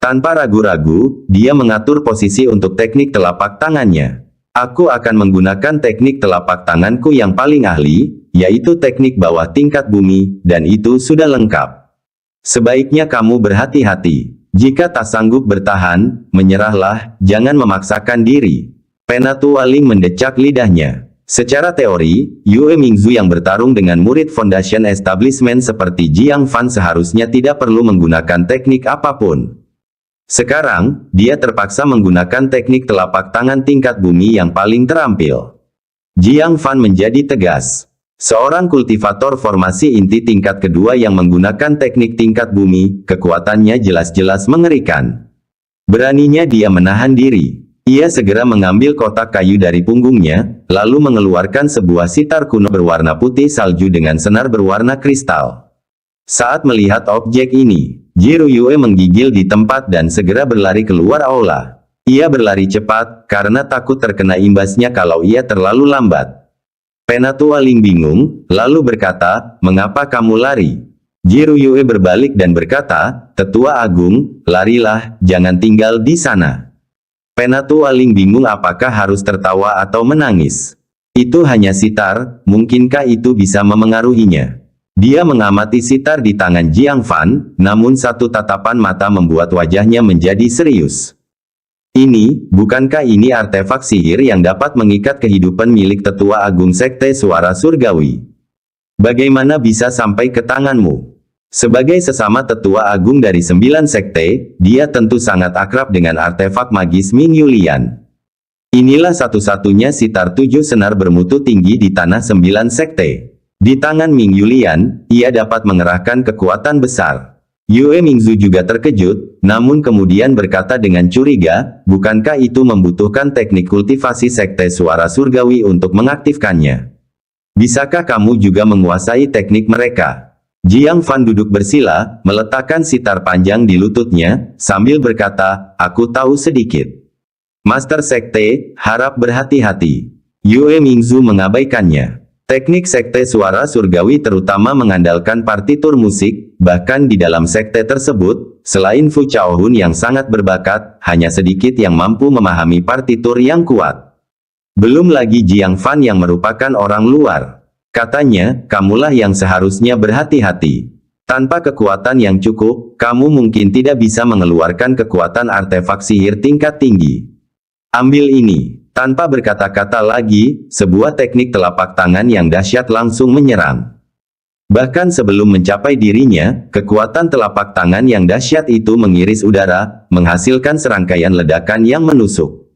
Tanpa ragu-ragu, dia mengatur posisi untuk teknik telapak tangannya. Aku akan menggunakan teknik telapak tanganku yang paling ahli, yaitu teknik bawah tingkat bumi, dan itu sudah lengkap. Sebaiknya kamu berhati-hati. Jika tak sanggup bertahan, menyerahlah, jangan memaksakan diri. Penatua Ling mendecak lidahnya. Secara teori, Yue Mingzu yang bertarung dengan murid Foundation Establishment seperti Jiang Fan seharusnya tidak perlu menggunakan teknik apapun. Sekarang, dia terpaksa menggunakan teknik telapak tangan tingkat bumi yang paling terampil. Jiang Fan menjadi tegas. Seorang kultivator formasi inti tingkat kedua yang menggunakan teknik tingkat bumi, kekuatannya jelas-jelas mengerikan. Beraninya dia menahan diri. Ia segera mengambil kotak kayu dari punggungnya, lalu mengeluarkan sebuah sitar kuno berwarna putih salju dengan senar berwarna kristal. Saat melihat objek ini, Jiru Yue menggigil di tempat dan segera berlari keluar aula. Ia berlari cepat, karena takut terkena imbasnya kalau ia terlalu lambat. Penatua Ling bingung, lalu berkata, "Mengapa kamu lari?" Jiru Yue berbalik dan berkata, "Tetua Agung, larilah, jangan tinggal di sana." Penatua Ling bingung apakah harus tertawa atau menangis. Itu hanya sitar, mungkinkah itu bisa memengaruhinya? Dia mengamati sitar di tangan Jiang Fan, namun satu tatapan mata membuat wajahnya menjadi serius. Bukankah ini artefak sihir yang dapat mengikat kehidupan milik Tetua Agung Sekte Suara Surgawi? Bagaimana bisa sampai ke tanganmu? Sebagai sesama Tetua Agung dari 9 sekte, dia tentu sangat akrab dengan artefak magis Ming Yulian. Inilah satu-satunya sitar 7 senar bermutu tinggi di tanah 9 sekte. Di tangan Ming Yulian, ia dapat mengerahkan kekuatan besar. Yue Mingzu juga terkejut, namun kemudian berkata dengan curiga, bukankah itu membutuhkan teknik kultivasi sekte suara surgawi untuk mengaktifkannya? Bisakah kamu juga menguasai teknik mereka? Jiang Fan duduk bersila, meletakkan sitar panjang di lututnya, sambil berkata, aku tahu sedikit. Master Sekte, harap berhati-hati. Yue Mingzu mengabaikannya. Teknik sekte suara surgawi terutama mengandalkan partitur musik, bahkan di dalam sekte tersebut, selain Fu Chaohun yang sangat berbakat, hanya sedikit yang mampu memahami partitur yang kuat. Belum lagi Jiang Fan yang merupakan orang luar. Katanya, kamulah yang seharusnya berhati-hati. Tanpa kekuatan yang cukup, kamu mungkin tidak bisa mengeluarkan kekuatan artefak sihir tingkat tinggi. Ambil ini. Tanpa berkata-kata lagi, sebuah teknik telapak tangan yang dahsyat langsung menyerang. Bahkan sebelum mencapai dirinya, kekuatan telapak tangan yang dahsyat itu mengiris udara, menghasilkan serangkaian ledakan yang menusuk.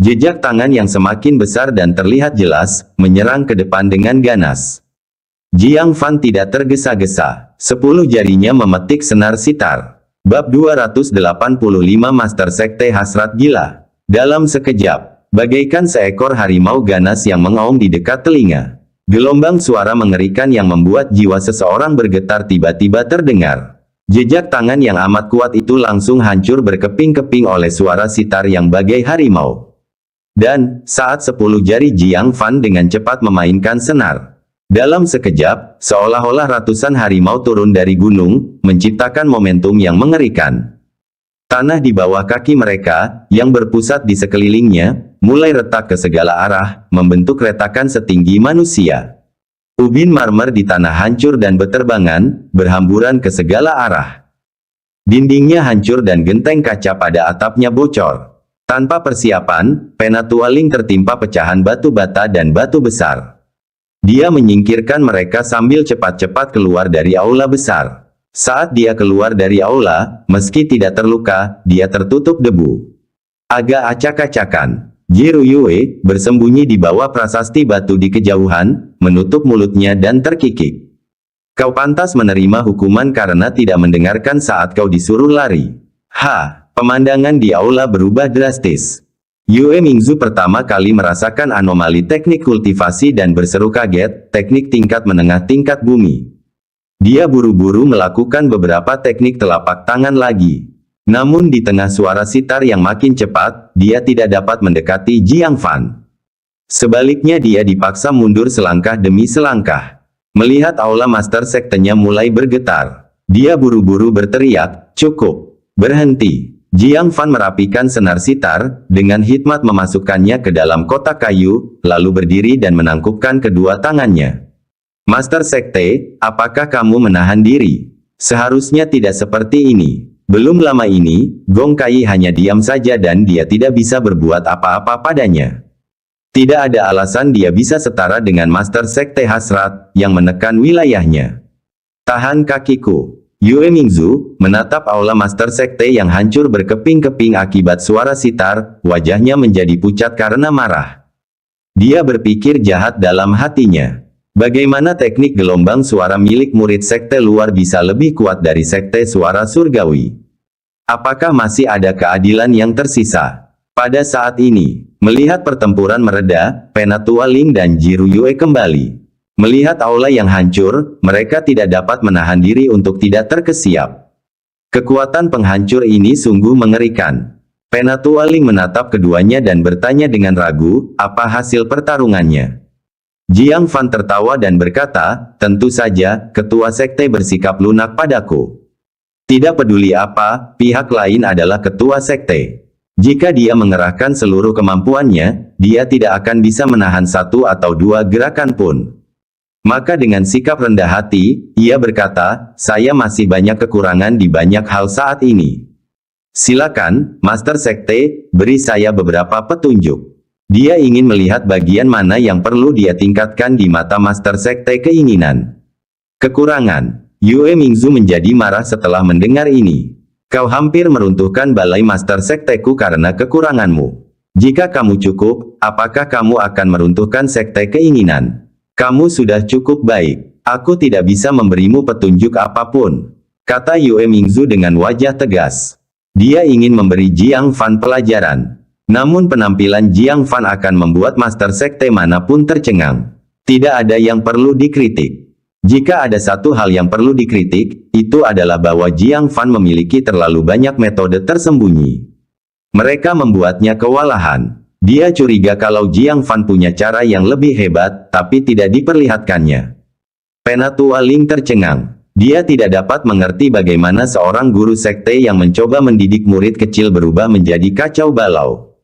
Jejak tangan yang semakin besar dan terlihat jelas, menyerang ke depan dengan ganas. Jiang Fan tidak tergesa-gesa. 10 jarinya memetik senar sitar. Bab 285 Master Sekte Hasrat Gila. Dalam sekejap, bagaikan seekor harimau ganas yang mengaum di dekat telinga. Gelombang suara mengerikan yang membuat jiwa seseorang bergetar tiba-tiba terdengar. Jejak tangan yang amat kuat itu langsung hancur berkeping-keping oleh suara sitar yang bagai harimau. Dan, saat 10 jari Jiang Fan dengan cepat memainkan senar. Dalam sekejap, seolah-olah ratusan harimau turun dari gunung, menciptakan momentum yang mengerikan. Tanah di bawah kaki mereka, yang berpusat di sekelilingnya, mulai retak ke segala arah, membentuk retakan setinggi manusia. Ubin marmer di tanah hancur dan beterbangan, berhamburan ke segala arah. Dindingnya hancur dan genteng kaca pada atapnya bocor. Tanpa persiapan, Penatua Ling tertimpa pecahan batu bata dan batu besar. Dia menyingkirkan mereka sambil cepat-cepat keluar dari aula besar. Saat dia keluar dari aula, meski tidak terluka, dia tertutup debu. Agak acak-acakan. Jiru Yue bersembunyi di bawah prasasti batu di kejauhan, menutup mulutnya dan terkikik. Kau pantas menerima hukuman karena tidak mendengarkan saat kau disuruh lari. Pemandangan di aula berubah drastis. Yue Mingzu pertama kali merasakan anomali teknik kultivasi dan berseru kaget, teknik tingkat menengah tingkat bumi. Dia buru-buru melakukan beberapa teknik telapak tangan lagi. Namun di tengah suara sitar yang makin cepat, dia tidak dapat mendekati Jiang Fan. Sebaliknya dia dipaksa mundur selangkah demi selangkah. Melihat aula master sektenya mulai bergetar, dia buru-buru berteriak, "Cukup! Berhenti!" Jiang Fan merapikan senar sitar, dengan hikmat memasukkannya ke dalam kotak kayu, lalu berdiri dan menangkupkan kedua tangannya. "Master Sekte, apakah kamu menahan diri? Seharusnya tidak seperti ini." Belum lama ini, Gong Kai hanya diam saja dan dia tidak bisa berbuat apa-apa padanya. Tidak ada alasan dia bisa setara dengan Master Sekte Hasrat, yang menekan wilayahnya. "Tahan kakiku." Yue Mingzu menatap aula Master Sekte yang hancur berkeping-keping akibat suara sitar, wajahnya menjadi pucat karena marah. Dia berpikir jahat dalam hatinya. Bagaimana teknik gelombang suara milik murid sekte luar bisa lebih kuat dari sekte suara surgawi? Apakah masih ada keadilan yang tersisa? Pada saat ini, melihat pertempuran mereda, Penatua Ling dan Jiru Yue kembali. Melihat aula yang hancur, mereka tidak dapat menahan diri untuk tidak terkesiap. Kekuatan penghancur ini sungguh mengerikan. Penatua Ling menatap keduanya dan bertanya dengan ragu, apa hasil pertarungannya? Jiang Fan tertawa dan berkata, "Tentu saja, ketua sekte bersikap lunak padaku. Tidak peduli apa, pihak lain adalah ketua sekte. Jika dia mengerahkan seluruh kemampuannya, dia tidak akan bisa menahan satu atau dua gerakan pun." Maka dengan sikap rendah hati, ia berkata, "Saya masih banyak kekurangan di banyak hal saat ini. Silakan, Master Sekte, beri saya beberapa petunjuk." Dia ingin melihat bagian mana yang perlu dia tingkatkan di mata Master Sekte keinginan. "Kekurangan." Yue Mingzu menjadi marah setelah mendengar ini. "Kau hampir meruntuhkan balai Master Sekteku karena kekuranganmu. Jika kamu cukup, apakah kamu akan meruntuhkan sekte keinginan? Kamu sudah cukup baik. Aku tidak bisa memberimu petunjuk apapun," kata Yue Mingzu dengan wajah tegas. Dia ingin memberi Jiang Fan pelajaran. Namun penampilan Jiang Fan akan membuat Master Sekte manapun tercengang. Tidak ada yang perlu dikritik. Jika ada satu hal yang perlu dikritik, itu adalah bahwa Jiang Fan memiliki terlalu banyak metode tersembunyi. Mereka membuatnya kewalahan. Dia curiga kalau Jiang Fan punya cara yang lebih hebat, tapi tidak diperlihatkannya. Penatua Ling tercengang. Dia tidak dapat mengerti bagaimana seorang guru sekte yang mencoba mendidik murid kecil berubah menjadi kacau balau.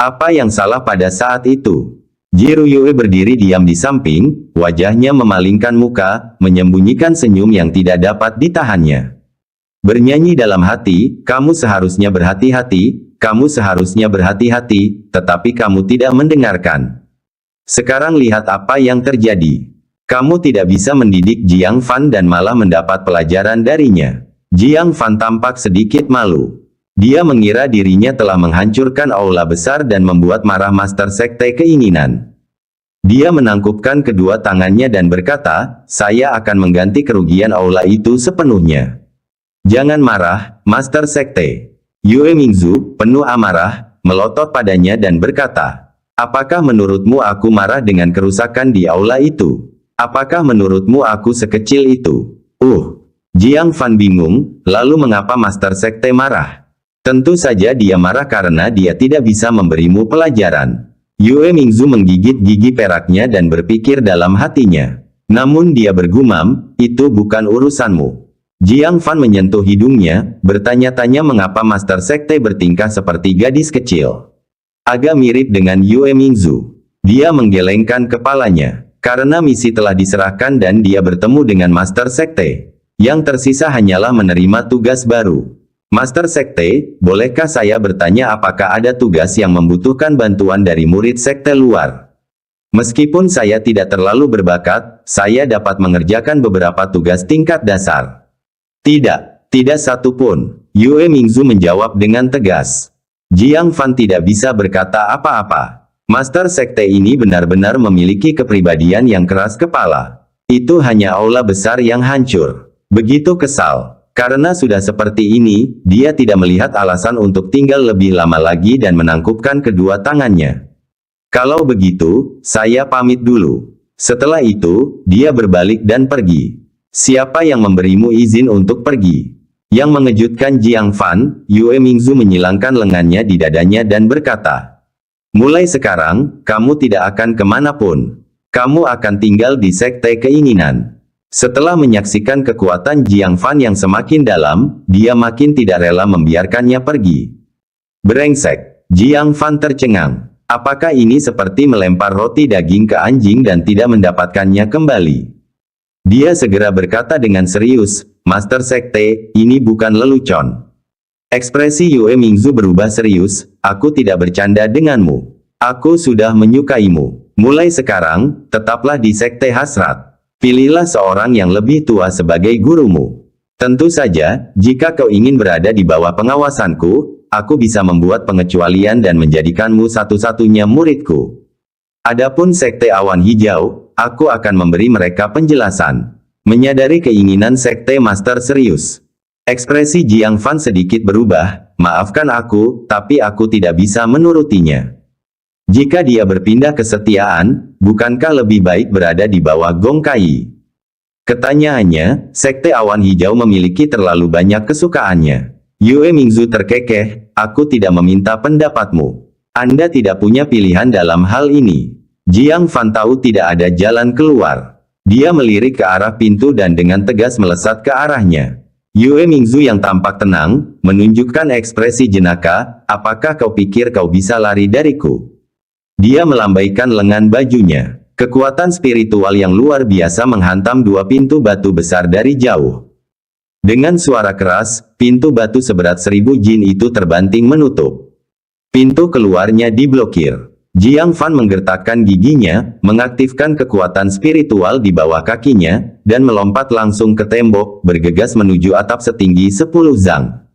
Apa yang salah pada saat itu? Jiru Yue berdiri diam di samping, wajahnya memalingkan muka, menyembunyikan senyum yang tidak dapat ditahannya. Bernyanyi dalam hati, "Kamu seharusnya berhati-hati, kamu seharusnya berhati-hati, tetapi kamu tidak mendengarkan. Sekarang lihat apa yang terjadi. Kamu tidak bisa mendidik Jiang Fan dan malah mendapat pelajaran darinya." Jiang Fan tampak sedikit malu. Dia mengira dirinya telah menghancurkan aula besar dan membuat marah Master Sekte keinginan. Dia menangkupkan kedua tangannya dan berkata, "Saya akan mengganti kerugian aula itu sepenuhnya." "Jangan marah, Master Sekte." Yue Mingzu, penuh amarah, melotot padanya dan berkata, "Apakah menurutmu aku marah dengan kerusakan di aula itu? Apakah menurutmu aku sekecil itu?" Jiang Fan bingung, lalu mengapa Master Sekte marah? Tentu saja dia marah karena dia tidak bisa memberimu pelajaran. Yue Mingzu menggigit gigi peraknya dan berpikir dalam hatinya. Namun dia bergumam, "Itu bukan urusanmu." Jiang Fan menyentuh hidungnya, bertanya-tanya mengapa Master Sekte bertingkah seperti gadis kecil. Agak mirip dengan Yue Mingzu. Dia menggelengkan kepalanya. Karena misi telah diserahkan dan dia bertemu dengan Master Sekte. Yang tersisa hanyalah menerima tugas baru. "Master Sekte, bolehkah saya bertanya apakah ada tugas yang membutuhkan bantuan dari murid sekte luar? Meskipun saya tidak terlalu berbakat, saya dapat mengerjakan beberapa tugas tingkat dasar." "Tidak, tidak satu pun," Yue Mingzu menjawab dengan tegas. Jiang Fan tidak bisa berkata apa-apa. Master Sekte ini benar-benar memiliki kepribadian yang keras kepala. Itu hanya aula besar yang hancur. Begitu kesal. Karena sudah seperti ini, dia tidak melihat alasan untuk tinggal lebih lama lagi dan menangkupkan kedua tangannya. "Kalau begitu, saya pamit dulu." Setelah itu, dia berbalik dan pergi. Siapa yang memberimu izin untuk pergi? Yang mengejutkan Jiang Fan, Yue Mingzu menyilangkan lengannya di dadanya dan berkata, mulai sekarang, kamu tidak akan kemanapun. Kamu akan tinggal di Sekte Keinginan. Setelah menyaksikan kekuatan Jiang Fan yang semakin dalam, dia makin tidak rela membiarkannya pergi. Brengsek, Jiang Fan tercengang. Apakah ini seperti melempar roti daging ke anjing dan tidak mendapatkannya kembali? Dia segera berkata dengan serius, Master Sekte, ini bukan lelucon. Ekspresi Yue Mingzu berubah serius, aku tidak bercanda denganmu. Aku sudah menyukaimu. Mulai sekarang, tetaplah di Sekte Hasrat. Pilihlah seorang yang lebih tua sebagai gurumu. Tentu saja, jika kau ingin berada di bawah pengawasanku, aku bisa membuat pengecualian dan menjadikanmu satu-satunya muridku. Adapun Sekte Awan Hijau, aku akan memberi mereka penjelasan. Menyadari keinginan Sekte Master serius. Ekspresi Jiang Fan sedikit berubah, maafkan aku, tapi aku tidak bisa menurutinya. Jika dia berpindah kesetiaan, bukankah lebih baik berada di bawah Gong Kai? Ketanyaannya, Sekte Awan Hijau memiliki terlalu banyak kesukaannya. Yue Mingzu terkekeh, aku tidak meminta pendapatmu. Anda tidak punya pilihan dalam hal ini. Jiang Fan tahu tidak ada jalan keluar. Dia melirik ke arah pintu dan dengan tegas melesat ke arahnya. Yue Mingzu yang tampak tenang, menunjukkan ekspresi jenaka, apakah kau pikir kau bisa lari dariku? Dia melambaikan lengan bajunya. Kekuatan spiritual yang luar biasa menghantam dua pintu batu besar dari jauh. Dengan suara keras, pintu batu seberat 1000 jin itu terbanting menutup. Pintu keluarnya diblokir. Jiang Fan menggertakkan giginya, mengaktifkan kekuatan spiritual di bawah kakinya, dan melompat langsung ke tembok, bergegas menuju atap setinggi 10 zang.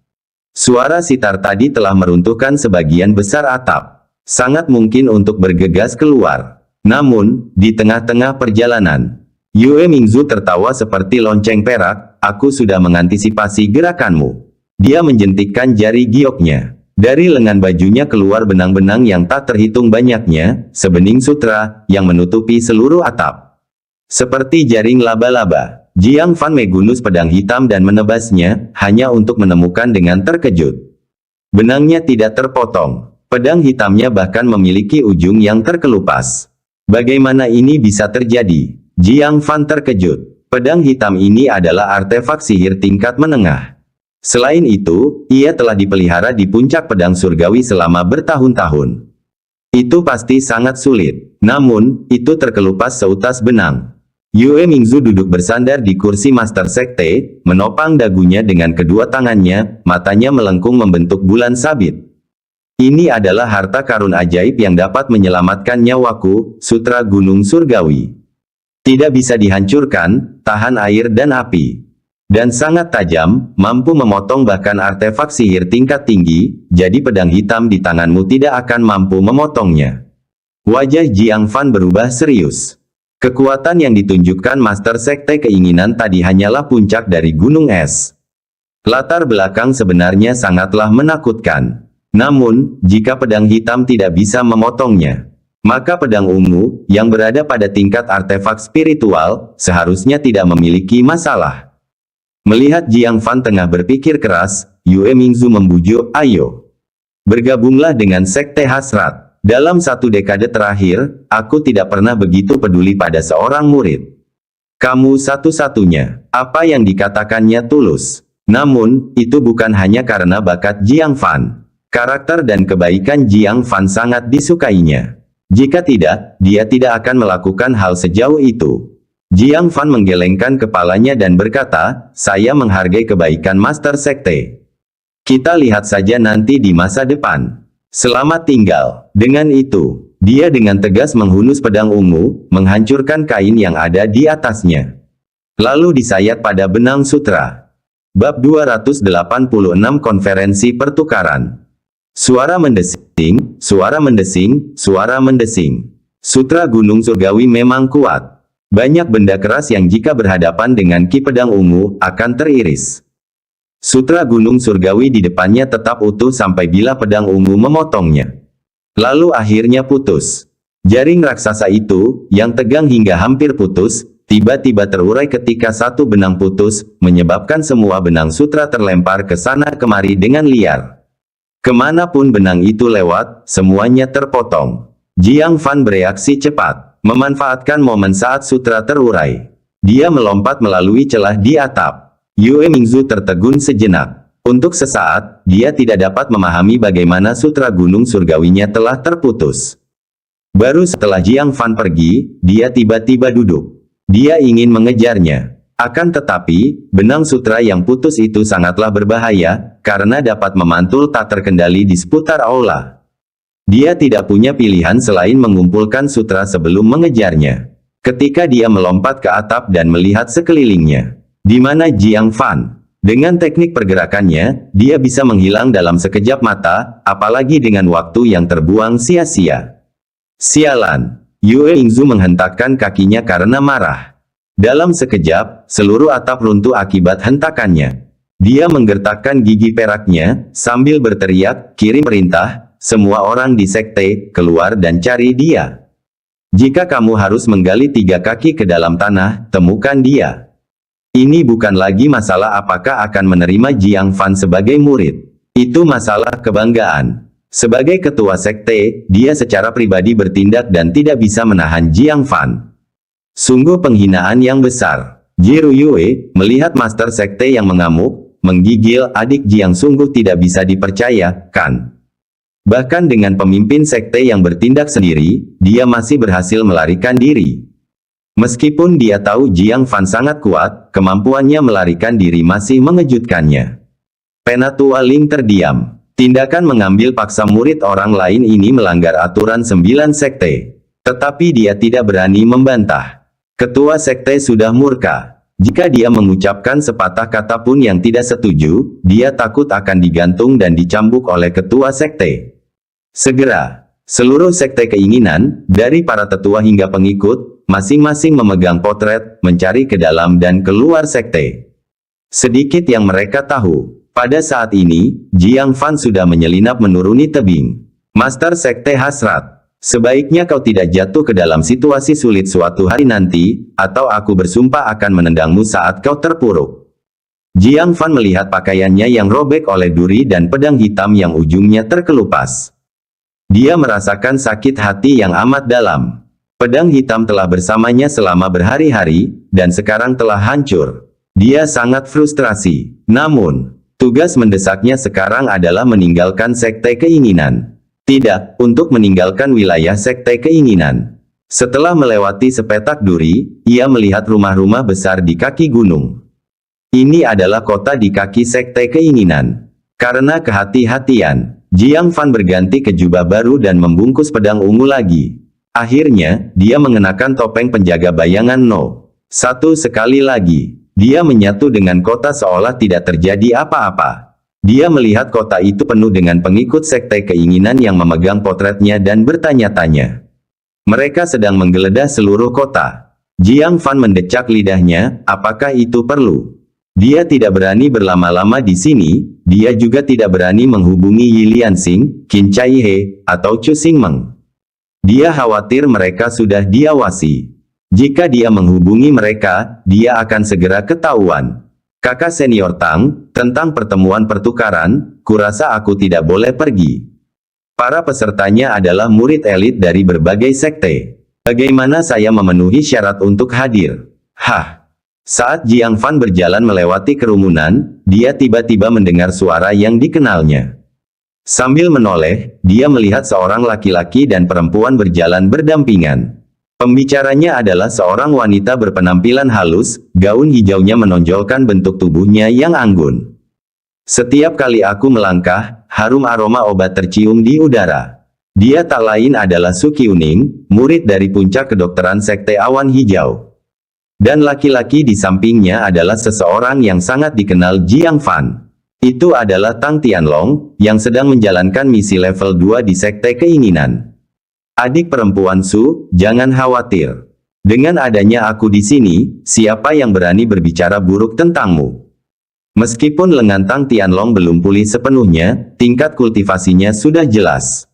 Suara sitar tadi telah meruntuhkan sebagian besar atap. Sangat mungkin untuk bergegas keluar. Namun, di tengah-tengah perjalanan, Yue Mingzu tertawa seperti lonceng perak, aku sudah mengantisipasi gerakanmu. Dia menjentikkan jari gioknya. Dari lengan bajunya keluar benang-benang yang tak terhitung banyaknya, sebening sutra, yang menutupi seluruh atap. Seperti jaring laba-laba, Jiang Fan mengunus pedang hitam dan menebasnya, hanya untuk menemukan dengan terkejut. Benangnya tidak terpotong. Pedang hitamnya bahkan memiliki ujung yang terkelupas. Bagaimana ini bisa terjadi? Jiang Fan terkejut. Pedang hitam ini adalah artefak sihir tingkat menengah. Selain itu, ia telah dipelihara di puncak pedang surgawi selama bertahun-tahun. Itu pasti sangat sulit. Namun, itu terkelupas seutas benang. Yue Mingzu duduk bersandar di kursi Master Sekte, menopang dagunya dengan kedua tangannya, matanya melengkung membentuk bulan sabit. Ini adalah harta karun ajaib yang dapat menyelamatkan nyawaku, Sutra Gunung Surgawi. Tidak bisa dihancurkan, tahan air dan api. Dan sangat tajam, mampu memotong bahkan artefak sihir tingkat tinggi, jadi pedang hitam di tanganmu tidak akan mampu memotongnya. Wajah Jiang Fan berubah serius. Kekuatan yang ditunjukkan Master Sekte Keinginan tadi hanyalah puncak dari gunung es. Latar belakang sebenarnya sangatlah menakutkan. Namun, jika pedang hitam tidak bisa memotongnya, maka pedang ungu, yang berada pada tingkat artefak spiritual, seharusnya tidak memiliki masalah. Melihat Jiang Fan tengah berpikir keras, Yue Mingzu membujuk, ayo. Bergabunglah dengan Sekte Hasrat. Dalam 1 dekade terakhir, aku tidak pernah begitu peduli pada seorang murid. Kamu satu-satunya. Apa yang dikatakannya tulus. Namun, itu bukan hanya karena bakat Jiang Fan. Karakter dan kebaikan Jiang Fan sangat disukainya. Jika tidak, dia tidak akan melakukan hal sejauh itu. Jiang Fan menggelengkan kepalanya dan berkata, saya menghargai kebaikan Master Sekte. Kita lihat saja nanti di masa depan. Selamat tinggal. Dengan itu, dia dengan tegas menghunus pedang ungu, menghancurkan kain yang ada di atasnya. Lalu disayat pada benang sutra. Bab 286 Konferensi Pertukaran. Suara mendesing, suara mendesing, suara mendesing. Sutra Gunung Surgawi memang kuat. Banyak benda keras yang jika berhadapan dengan ki pedang ungu, akan teriris. Sutra Gunung Surgawi di depannya tetap utuh sampai bila pedang ungu memotongnya. Lalu akhirnya putus. Jaring raksasa itu, yang tegang hingga hampir putus, tiba-tiba terurai ketika satu benang putus, menyebabkan semua benang sutra terlempar ke sana kemari dengan liar. Kemanapun benang itu lewat, semuanya terpotong. Jiang Fan bereaksi cepat, memanfaatkan momen saat sutra terurai. Dia melompat melalui celah di atap. Yue Mingzu tertegun sejenak. Untuk sesaat, dia tidak dapat memahami bagaimana sutra gunung surgawinya telah terputus. Baru setelah Jiang Fan pergi, dia tiba-tiba duduk. Dia ingin mengejarnya. Akan tetapi, benang sutra yang putus itu sangatlah berbahaya, karena dapat memantul tak terkendali di seputar aula. Dia tidak punya pilihan selain mengumpulkan sutra sebelum mengejarnya. Ketika dia melompat ke atap dan melihat sekelilingnya. Di mana Jiang Fan? Dengan teknik pergerakannya, dia bisa menghilang dalam sekejap mata, apalagi dengan waktu yang terbuang sia-sia. Sialan! Yue Mingzu menghentakkan kakinya karena marah. Dalam sekejap, seluruh atap runtuh akibat hentakannya. Dia menggertakkan gigi peraknya, sambil berteriak, kirim perintah, semua orang di sekte, keluar dan cari dia. Jika kamu harus menggali 3 kaki ke dalam tanah, temukan dia. Ini bukan lagi masalah apakah akan menerima Jiang Fan sebagai murid. Itu masalah kebanggaan. Sebagai ketua sekte, dia secara pribadi bertindak dan tidak bisa menahan Jiang Fan. Sungguh penghinaan yang besar. Jiru Yue, melihat master sekte yang mengamuk, menggigil, adik Jiang sungguh tidak bisa dipercaya, kan? Bahkan dengan pemimpin sekte yang bertindak sendiri, dia masih berhasil melarikan diri. Meskipun dia tahu Jiang Fan sangat kuat, kemampuannya melarikan diri masih mengejutkannya. Penatua Ling terdiam. Tindakan mengambil paksa murid orang lain ini melanggar aturan 9 sekte. Tetapi dia tidak berani membantah. Ketua sekte sudah murka. Jika dia mengucapkan sepatah kata pun yang tidak setuju, dia takut akan digantung dan dicambuk oleh ketua sekte. Segera, seluruh sekte keinginan, dari para tetua hingga pengikut, masing-masing memegang potret, mencari ke dalam dan keluar sekte. Sedikit yang mereka tahu. Pada saat ini, Jiang Fan sudah menyelinap menuruni tebing. Master Sekte Hasrat, sebaiknya kau tidak jatuh ke dalam situasi sulit suatu hari nanti, atau aku bersumpah akan menendangmu saat kau terpuruk. Jiang Fan melihat pakaiannya yang robek oleh duri dan pedang hitam yang ujungnya terkelupas. Dia merasakan sakit hati yang amat dalam. Pedang hitam telah bersamanya selama berhari-hari, dan sekarang telah hancur. Dia sangat frustrasi. Namun, tugas mendesaknya sekarang adalah meninggalkan sekte keinginan. Tidak, untuk meninggalkan wilayah sekte keinginan. Setelah melewati sepetak duri, ia melihat rumah-rumah besar di kaki gunung. Ini adalah kota di kaki sekte keinginan. Karena kehati-hatian, Jiang Fan berganti ke jubah baru dan membungkus pedang ungu lagi. Akhirnya, dia mengenakan topeng penjaga bayangan No. 1 sekali lagi. Dia menyatu dengan kota seolah tidak terjadi apa-apa. Dia melihat kota itu penuh dengan pengikut sekte keinginan yang memegang potretnya dan bertanya-tanya. Mereka sedang menggeledah seluruh kota. Jiang Fan mendecak lidahnya, apakah itu perlu? Dia tidak berani berlama-lama di sini, dia juga tidak berani menghubungi Yi Lianxing, Qin Caihe, atau Chu Xingmeng. Dia khawatir mereka sudah diawasi. Jika dia menghubungi mereka, dia akan segera ketahuan. Kakak senior Tang, tentang pertemuan pertukaran, kurasa aku tidak boleh pergi. Para pesertanya adalah murid elit dari berbagai sekte. Bagaimana saya memenuhi syarat untuk hadir? Hah! Saat Jiang Fan berjalan melewati kerumunan, dia tiba-tiba mendengar suara yang dikenalnya. Sambil menoleh, dia melihat seorang laki-laki dan perempuan berjalan berdampingan. Pembicaranya adalah seorang wanita berpenampilan halus, gaun hijaunya menonjolkan bentuk tubuhnya yang anggun. Setiap kali aku melangkah, harum aroma obat tercium di udara. Dia tak lain adalah Su Qiuning, murid dari puncak kedokteran Sekte Awan Hijau. Dan laki-laki di sampingnya adalah seseorang yang sangat dikenal Jiang Fan. Itu adalah Tang Tianlong, yang sedang menjalankan misi level 2 di Sekte Keinginan. Adik perempuan Su, jangan khawatir. Dengan adanya aku di sini, siapa yang berani berbicara buruk tentangmu? Meskipun lengan Tang Tianlong belum pulih sepenuhnya, tingkat kultivasinya sudah jelas.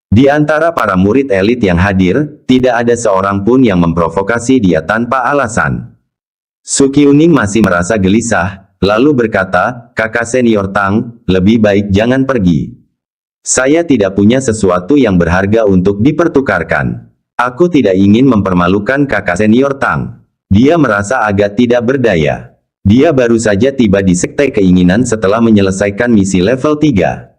Di antara para murid elit yang hadir, tidak ada seorang pun yang memprovokasi dia tanpa alasan. Su Qiuning masih merasa gelisah, lalu berkata, "Kakak senior Tang, lebih baik jangan pergi. Saya tidak punya sesuatu yang berharga untuk dipertukarkan. Aku tidak ingin mempermalukan kakak senior Tang." Dia merasa agak tidak berdaya. Dia baru saja tiba di Sekte Keinginan setelah menyelesaikan misi level 3.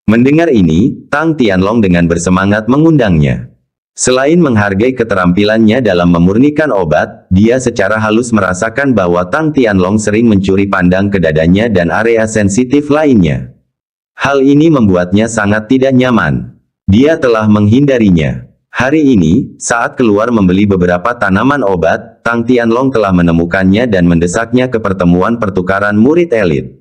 Mendengar ini, Tang Tianlong dengan bersemangat mengundangnya. Selain menghargai keterampilannya dalam memurnikan obat, dia secara halus merasakan bahwa Tang Tianlong sering mencuri pandang ke dadanya dan area sensitif lainnya. Hal ini membuatnya sangat tidak nyaman. Dia telah menghindarinya. Hari ini, saat keluar membeli beberapa tanaman obat, Tang Tianlong telah menemukannya dan mendesaknya ke pertemuan pertukaran murid elit.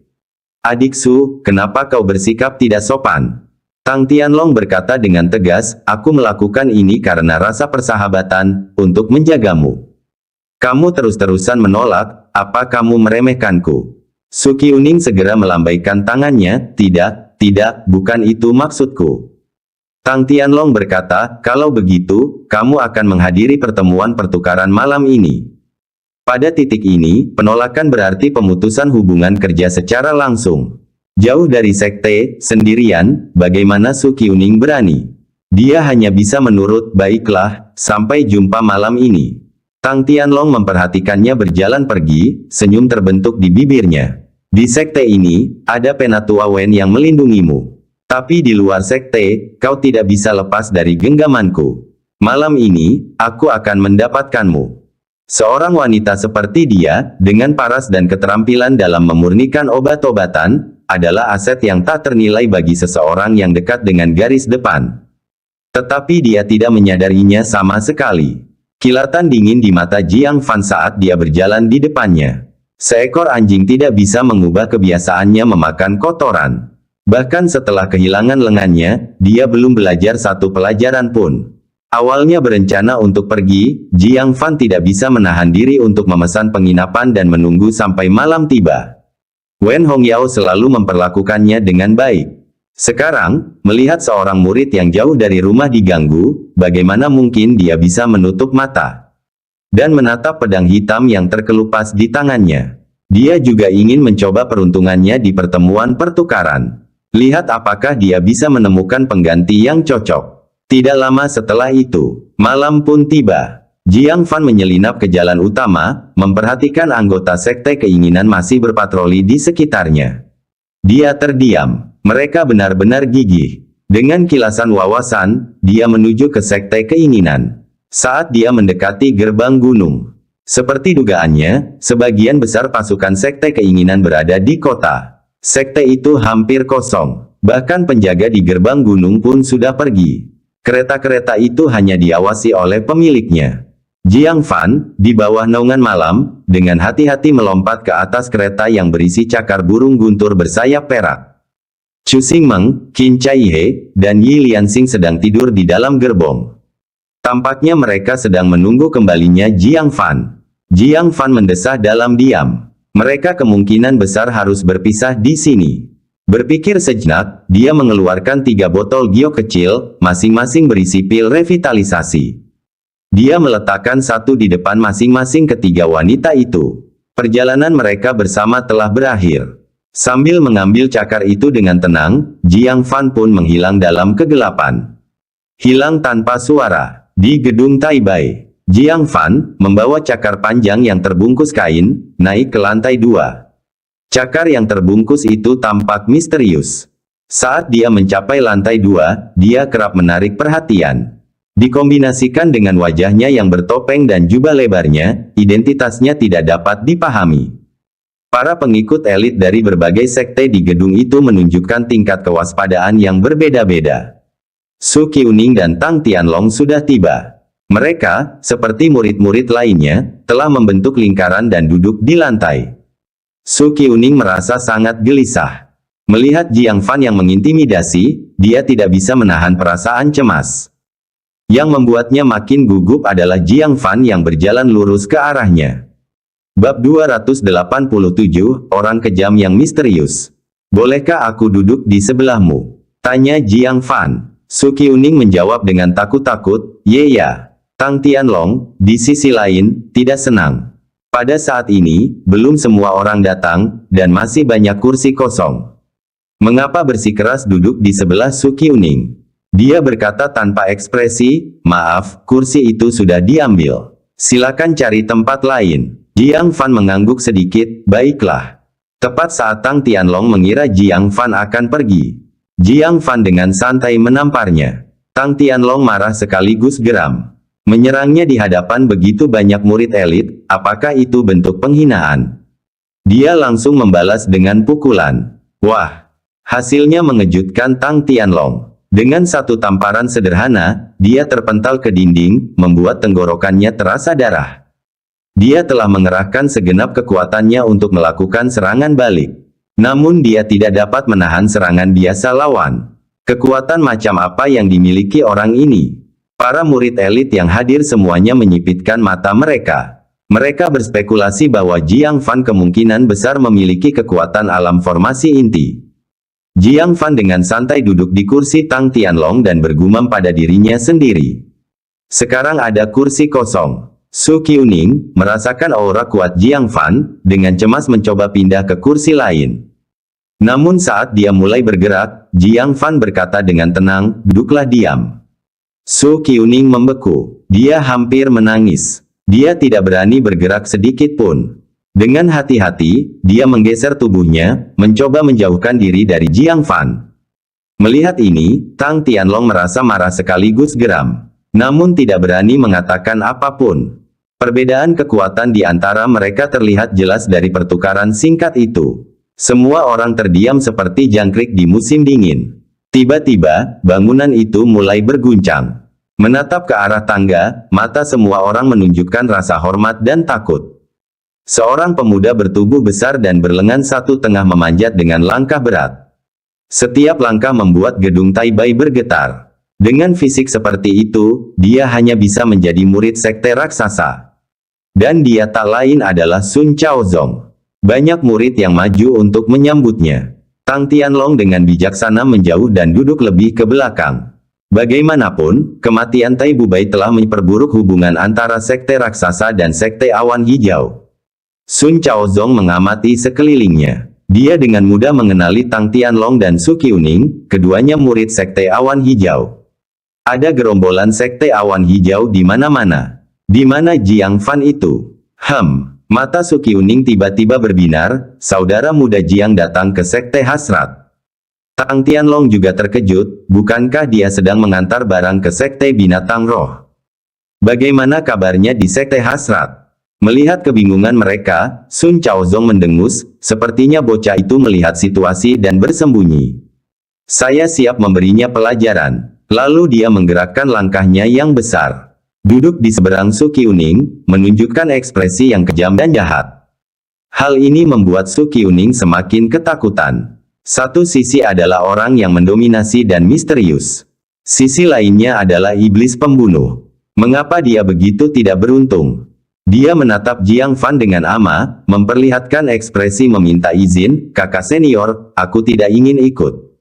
"Adik Su, kenapa kau bersikap tidak sopan?" Tang Tianlong berkata dengan tegas, "Aku melakukan ini karena rasa persahabatan, untuk menjagamu. Kamu terus-terusan menolak, apa kamu meremehkanku?" Su Qiuning segera melambaikan tangannya, Tidak, bukan itu maksudku." Tang Tianlong berkata, "Kalau begitu, kamu akan menghadiri pertemuan pertukaran malam ini." Pada titik ini, penolakan berarti pemutusan hubungan kerja secara langsung. Jauh dari sekte, sendirian, bagaimana Su Qiuning berani? Dia hanya bisa menurut, "Baiklah, sampai jumpa malam ini." Tang Tianlong memperhatikannya berjalan pergi, senyum terbentuk di bibirnya. "Di sekte ini, ada Penatua Wen yang melindungimu. Tapi di luar sekte, kau tidak bisa lepas dari genggamanku. Malam ini, aku akan mendapatkanmu." Seorang wanita seperti dia, dengan paras dan keterampilan dalam memurnikan obat-obatan, adalah aset yang tak ternilai bagi seseorang yang dekat dengan garis depan. Tetapi dia tidak menyadarinya sama sekali. Kilatan dingin di mata Jiang Fan saat dia berjalan di depannya. Seekor anjing tidak bisa mengubah kebiasaannya memakan kotoran. Bahkan setelah kehilangan lengannya, dia belum belajar satu pelajaran pun. Awalnya berencana untuk pergi, Jiang Fan tidak bisa menahan diri untuk memesan penginapan dan menunggu sampai malam tiba. Wen Hongyao selalu memperlakukannya dengan baik. Sekarang, melihat seorang murid yang jauh dari rumah diganggu, bagaimana mungkin dia bisa menutup mata dan menatap pedang hitam yang terkelupas di tangannya. Dia juga ingin mencoba peruntungannya di pertemuan pertukaran. Lihat apakah dia bisa menemukan pengganti yang cocok. Tidak lama setelah itu, malam pun tiba. Jiang Fan menyelinap ke jalan utama, memperhatikan anggota Sekte Keinginan masih berpatroli di sekitarnya. Dia terdiam. Mereka benar-benar gigih. Dengan kilasan wawasan, dia menuju ke Sekte Keinginan. Saat dia mendekati gerbang gunung, seperti dugaannya, sebagian besar pasukan Sekte Keinginan berada di kota. Sekte itu hampir kosong. Bahkan penjaga di gerbang gunung pun sudah pergi. Kereta-kereta itu hanya diawasi oleh pemiliknya. Jiang Fan, di bawah naungan malam, dengan hati-hati melompat ke atas kereta yang berisi cakar burung guntur bersayap perak. Chu Xingmeng, Qin Chaihe, dan Yi Lianxing sedang tidur di dalam gerbong. Tampaknya mereka sedang menunggu kembalinya Jiang Fan. Jiang Fan mendesah dalam diam. Mereka kemungkinan besar harus berpisah di sini. Berpikir sejenak, dia mengeluarkan 3 botol giok kecil, masing-masing berisi pil revitalisasi. Dia meletakkan satu di depan masing-masing ketiga wanita itu. Perjalanan mereka bersama telah berakhir. Sambil mengambil cakar itu dengan tenang, Jiang Fan pun menghilang dalam kegelapan. Hilang tanpa suara. Di gedung Taibai, Jiang Fan, membawa cakar panjang yang terbungkus kain, naik ke lantai 2. Cakar yang terbungkus itu tampak misterius. Saat dia mencapai lantai 2, dia kerap menarik perhatian. Dikombinasikan dengan wajahnya yang bertopeng dan jubah lebarnya, identitasnya tidak dapat dipahami. Para pengikut elit dari berbagai sekte di gedung itu menunjukkan tingkat kewaspadaan yang berbeda-beda. Su Qiuning dan Tang Tianlong sudah tiba. Mereka, seperti murid-murid lainnya, telah membentuk lingkaran dan duduk di lantai. Su Qiuning merasa sangat gelisah. Melihat Jiang Fan yang mengintimidasi, dia tidak bisa menahan perasaan cemas. Yang membuatnya makin gugup adalah Jiang Fan yang berjalan lurus ke arahnya. Bab 287, Orang Kejam yang Misterius. Bolehkah aku duduk di sebelahmu? Tanya Jiang Fan. Su Qiuning menjawab dengan takut-takut, "Ye ya." Tang Tianlong, di sisi lain, tidak senang. Pada saat ini, belum semua orang datang, dan masih banyak kursi kosong. Mengapa bersikeras duduk di sebelah Su Qiuning? Dia berkata tanpa ekspresi, "Maaf, kursi itu sudah diambil. Silakan cari tempat lain." Jiang Fan mengangguk sedikit, "Baiklah." Tepat saat Tang Tianlong mengira Jiang Fan akan pergi, Jiang Fan dengan santai menamparnya. Tang Tianlong marah sekaligus geram. Menyerangnya di hadapan begitu banyak murid elit, apakah itu bentuk penghinaan? Dia langsung membalas dengan pukulan. Wah! Hasilnya mengejutkan Tang Tianlong. Dengan satu tamparan sederhana, dia terpental ke dinding, membuat tenggorokannya terasa darah. Dia telah mengerahkan segenap kekuatannya untuk melakukan serangan balik. Namun dia tidak dapat menahan serangan biasa lawan. Kekuatan macam apa yang dimiliki orang ini? Para murid elit yang hadir semuanya menyipitkan mata mereka. Mereka berspekulasi bahwa Jiang Fan kemungkinan besar memiliki kekuatan alam formasi inti. Jiang Fan dengan santai duduk di kursi Tang Tianlong dan bergumam pada dirinya sendiri. Sekarang ada kursi kosong. Su Qiuning merasakan aura kuat Jiang Fan, dengan cemas mencoba pindah ke kursi lain. Namun saat dia mulai bergerak, Jiang Fan berkata dengan tenang, "Duduklah diam." Su Qiuning membeku. Dia hampir menangis. Dia tidak berani bergerak sedikit pun. Dengan hati-hati, dia menggeser tubuhnya, mencoba menjauhkan diri dari Jiang Fan. Melihat ini, Tang Tianlong merasa marah sekaligus geram. Namun tidak berani mengatakan apapun. Perbedaan kekuatan di antara mereka terlihat jelas dari pertukaran singkat itu. Semua orang terdiam seperti jangkrik di musim dingin. Tiba-tiba, bangunan itu mulai berguncang. Menatap ke arah tangga, mata semua orang menunjukkan rasa hormat dan takut. Seorang pemuda bertubuh besar dan berlengan satu tengah memanjat dengan langkah berat. Setiap langkah membuat gedung Taibai bergetar. Dengan fisik seperti itu, dia hanya bisa menjadi murid sekte raksasa. Dan dia tak lain adalah Sun Chaozong. Banyak murid yang maju untuk menyambutnya. Tang Tianlong dengan bijaksana menjauh dan duduk lebih ke belakang. Bagaimanapun, kematian Tai Bubai telah memperburuk hubungan antara sekte raksasa dan sekte awan hijau. Sun Chaozong mengamati sekelilingnya. Dia dengan mudah mengenali Tang Tianlong dan Su Qiuning, keduanya murid sekte awan hijau. Ada gerombolan sekte awan hijau di mana-mana. Di mana Jiang Fan itu? Mata Su Qiuning tiba-tiba berbinar, saudara muda Jiang datang ke sekte hasrat. Tang Tianlong juga terkejut, bukankah dia sedang mengantar barang ke sekte binatang roh? Bagaimana kabarnya di sekte hasrat? Melihat kebingungan mereka, Sun Chaozong mendengus, sepertinya bocah itu melihat situasi dan bersembunyi. Saya siap memberinya pelajaran. Lalu dia menggerakkan langkahnya yang besar. Duduk di seberang Su Qiuning, menunjukkan ekspresi yang kejam dan jahat. Hal ini membuat Su Qiuning semakin ketakutan. Satu sisi adalah orang yang mendominasi dan misterius. Sisi lainnya adalah iblis pembunuh. Mengapa dia begitu tidak beruntung? Dia menatap Jiang Fan dengan ama, memperlihatkan ekspresi meminta izin, "Kakak senior, aku tidak ingin ikut.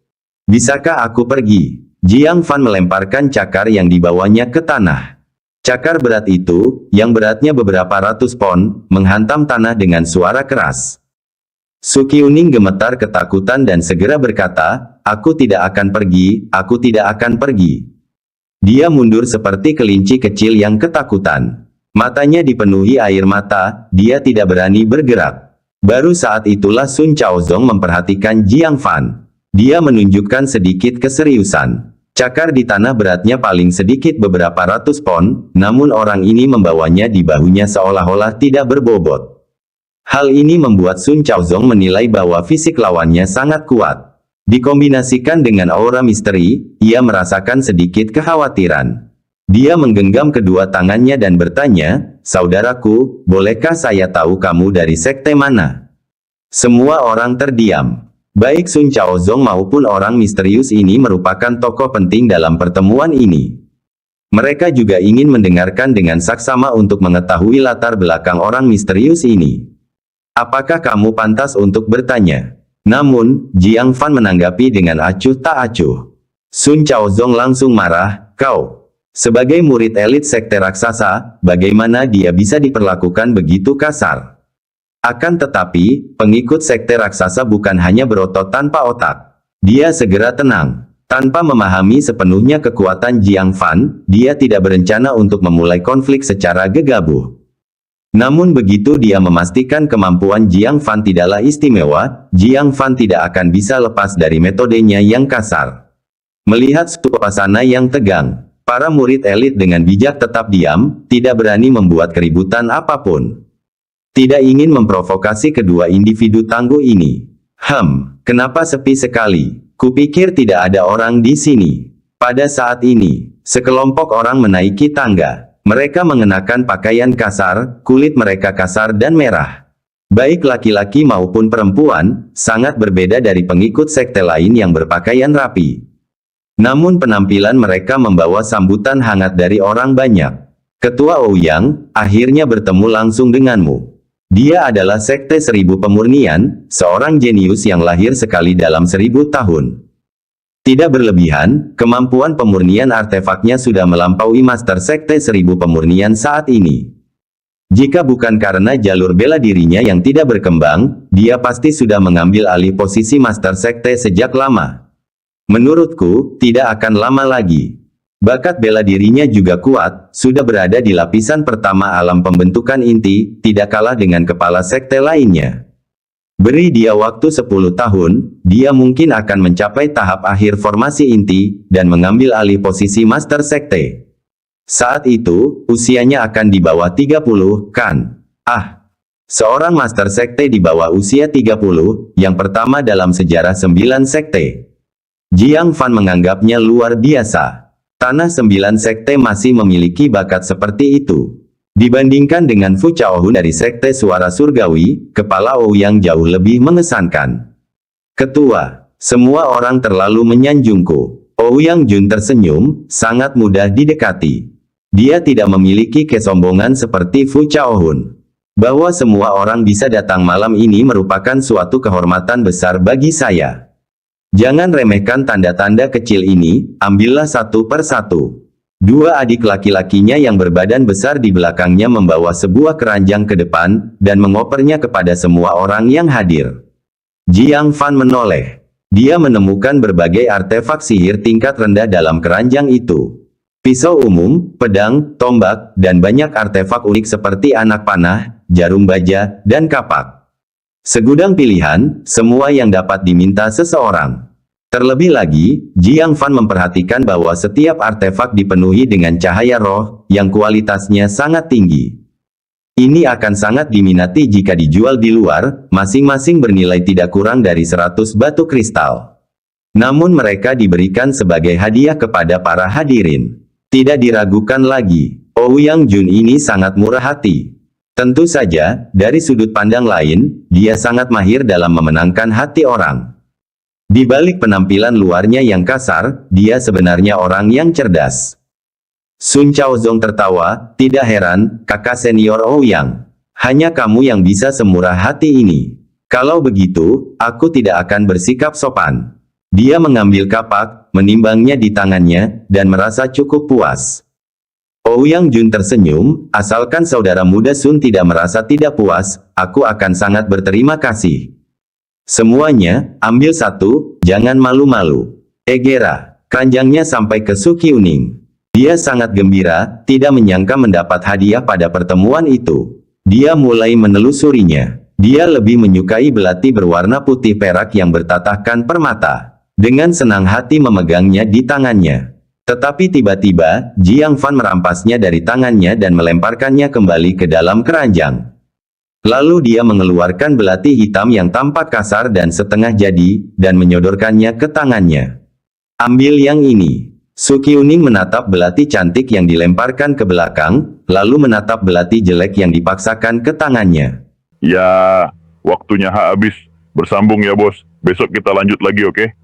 Bisakah aku pergi?" Jiang Fan melemparkan cakar yang dibawanya ke tanah. Cakar berat itu, yang beratnya beberapa ratus pon, menghantam tanah dengan suara keras. Su Qiuning gemetar ketakutan dan segera berkata, "Aku tidak akan pergi, aku tidak akan pergi." Dia mundur seperti kelinci kecil yang ketakutan. Matanya dipenuhi air mata, dia tidak berani bergerak. Baru saat itulah Sun Chaozong memperhatikan Jiang Fan. Dia menunjukkan sedikit keseriusan. Cakar di tanah beratnya paling sedikit beberapa ratus pon, namun orang ini membawanya di bahunya seolah-olah tidak berbobot. Hal ini membuat Sun Chaozong menilai bahwa fisik lawannya sangat kuat. Dikombinasikan dengan aura misteri, ia merasakan sedikit kekhawatiran. Dia menggenggam kedua tangannya dan bertanya, "Saudaraku, bolehkah saya tahu kamu dari sekte mana?" Semua orang terdiam. Baik Sun Chaozong maupun orang misterius ini merupakan tokoh penting dalam pertemuan ini. Mereka juga ingin mendengarkan dengan saksama untuk mengetahui latar belakang orang misterius ini. "Apakah kamu pantas untuk bertanya?" Namun, Jiang Fan menanggapi dengan acuh tak acuh. Sun Chaozong langsung marah, kau. Sebagai murid elit sekte raksasa, bagaimana dia bisa diperlakukan begitu kasar? Akan tetapi, pengikut sekte raksasa bukan hanya berotot tanpa otak. Dia segera tenang. Tanpa memahami sepenuhnya kekuatan Jiang Fan, dia tidak berencana untuk memulai konflik secara gegabah. Namun begitu dia memastikan kemampuan Jiang Fan tidaklah istimewa, Jiang Fan tidak akan bisa lepas dari metodenya yang kasar. Melihat suasana yang tegang, para murid elit dengan bijak tetap diam, tidak berani membuat keributan apapun. Tidak ingin memprovokasi kedua individu tangguh ini. Kenapa sepi sekali? Kupikir tidak ada orang di sini. Pada saat ini, sekelompok orang menaiki tangga. Mereka mengenakan pakaian kasar, kulit mereka kasar dan merah. Baik laki-laki maupun perempuan, sangat berbeda dari pengikut sekte lain yang berpakaian rapi. Namun penampilan mereka membawa sambutan hangat dari orang banyak. Ketua Ouyang, akhirnya bertemu langsung denganmu. Dia adalah sekte 1000 pemurnian, seorang jenius yang lahir sekali dalam 1000 tahun. Tidak berlebihan, kemampuan pemurnian artefaknya sudah melampaui Master Sekte 1000 pemurnian saat ini. Jika bukan karena jalur bela dirinya yang tidak berkembang, dia pasti sudah mengambil alih posisi Master Sekte sejak lama. Menurutku, tidak akan lama lagi. Bakat bela dirinya juga kuat, sudah berada di lapisan pertama alam pembentukan inti, tidak kalah dengan kepala sekte lainnya. Beri dia waktu 10 tahun, dia mungkin akan mencapai tahap akhir formasi inti, dan mengambil alih posisi Master Sekte. Saat itu, usianya akan di bawah 30, kan? Seorang Master Sekte di bawah usia 30, yang pertama dalam sejarah 9 sekte. Jiang Fan menganggapnya luar biasa. Tanah 9 sekte masih memiliki bakat seperti itu. Dibandingkan dengan Fu Chaohun dari Sekte Suara Surgawi, kepala Ouyang jauh lebih mengesankan. Ketua, semua orang terlalu menyanjungku. Ouyang Jun tersenyum, sangat mudah didekati. Dia tidak memiliki kesombongan seperti Fu Chaohun. Bahwa semua orang bisa datang malam ini merupakan suatu kehormatan besar bagi saya. Jangan remehkan tanda-tanda kecil ini, ambillah satu per satu. Dua adik laki-lakinya yang berbadan besar di belakangnya membawa sebuah keranjang ke depan, dan mengopernya kepada semua orang yang hadir. Jiang Fan menoleh. Dia menemukan berbagai artefak sihir tingkat rendah dalam keranjang itu. Pisau umum, pedang, tombak, dan banyak artefak unik seperti anak panah, jarum baja, dan kapak. Segudang pilihan, semua yang dapat diminta seseorang. Terlebih lagi, Jiang Fan memperhatikan bahwa setiap artefak dipenuhi dengan cahaya roh, yang kualitasnya sangat tinggi. Ini akan sangat diminati jika dijual di luar, masing-masing bernilai tidak kurang dari 100 batu kristal. Namun mereka diberikan sebagai hadiah kepada para hadirin. Tidak diragukan lagi, Ouyang Jun ini sangat murah hati. Tentu saja, dari sudut pandang lain, dia sangat mahir dalam memenangkan hati orang. Di balik penampilan luarnya yang kasar, dia sebenarnya orang yang cerdas. Sun Chaozong tertawa, tidak heran, kakak senior Ouyang. Hanya kamu yang bisa semurah hati ini. Kalau begitu, aku tidak akan bersikap sopan. Dia mengambil kapak, menimbangnya di tangannya, dan merasa cukup puas. Ouyang Jun tersenyum, asalkan saudara muda Sun tidak merasa tidak puas, aku akan sangat berterima kasih. Semuanya, ambil satu, jangan malu-malu. Egera, keranjangnya sampai ke Su Qiuning. Dia sangat gembira, tidak menyangka mendapat hadiah pada pertemuan itu. Dia mulai menelusurinya. Dia lebih menyukai belati berwarna putih perak yang bertatahkan permata. Dengan senang hati memegangnya di tangannya. Tetapi tiba-tiba, Jiang Fan merampasnya dari tangannya dan melemparkannya kembali ke dalam keranjang. Lalu dia mengeluarkan belati hitam yang tampak kasar dan setengah jadi, dan menyodorkannya ke tangannya. Ambil yang ini. Su Qiuning menatap belati cantik yang dilemparkan ke belakang, lalu menatap belati jelek yang dipaksakan ke tangannya. Ya, waktunya habis. Bersambung ya bos. Besok kita lanjut lagi, oke?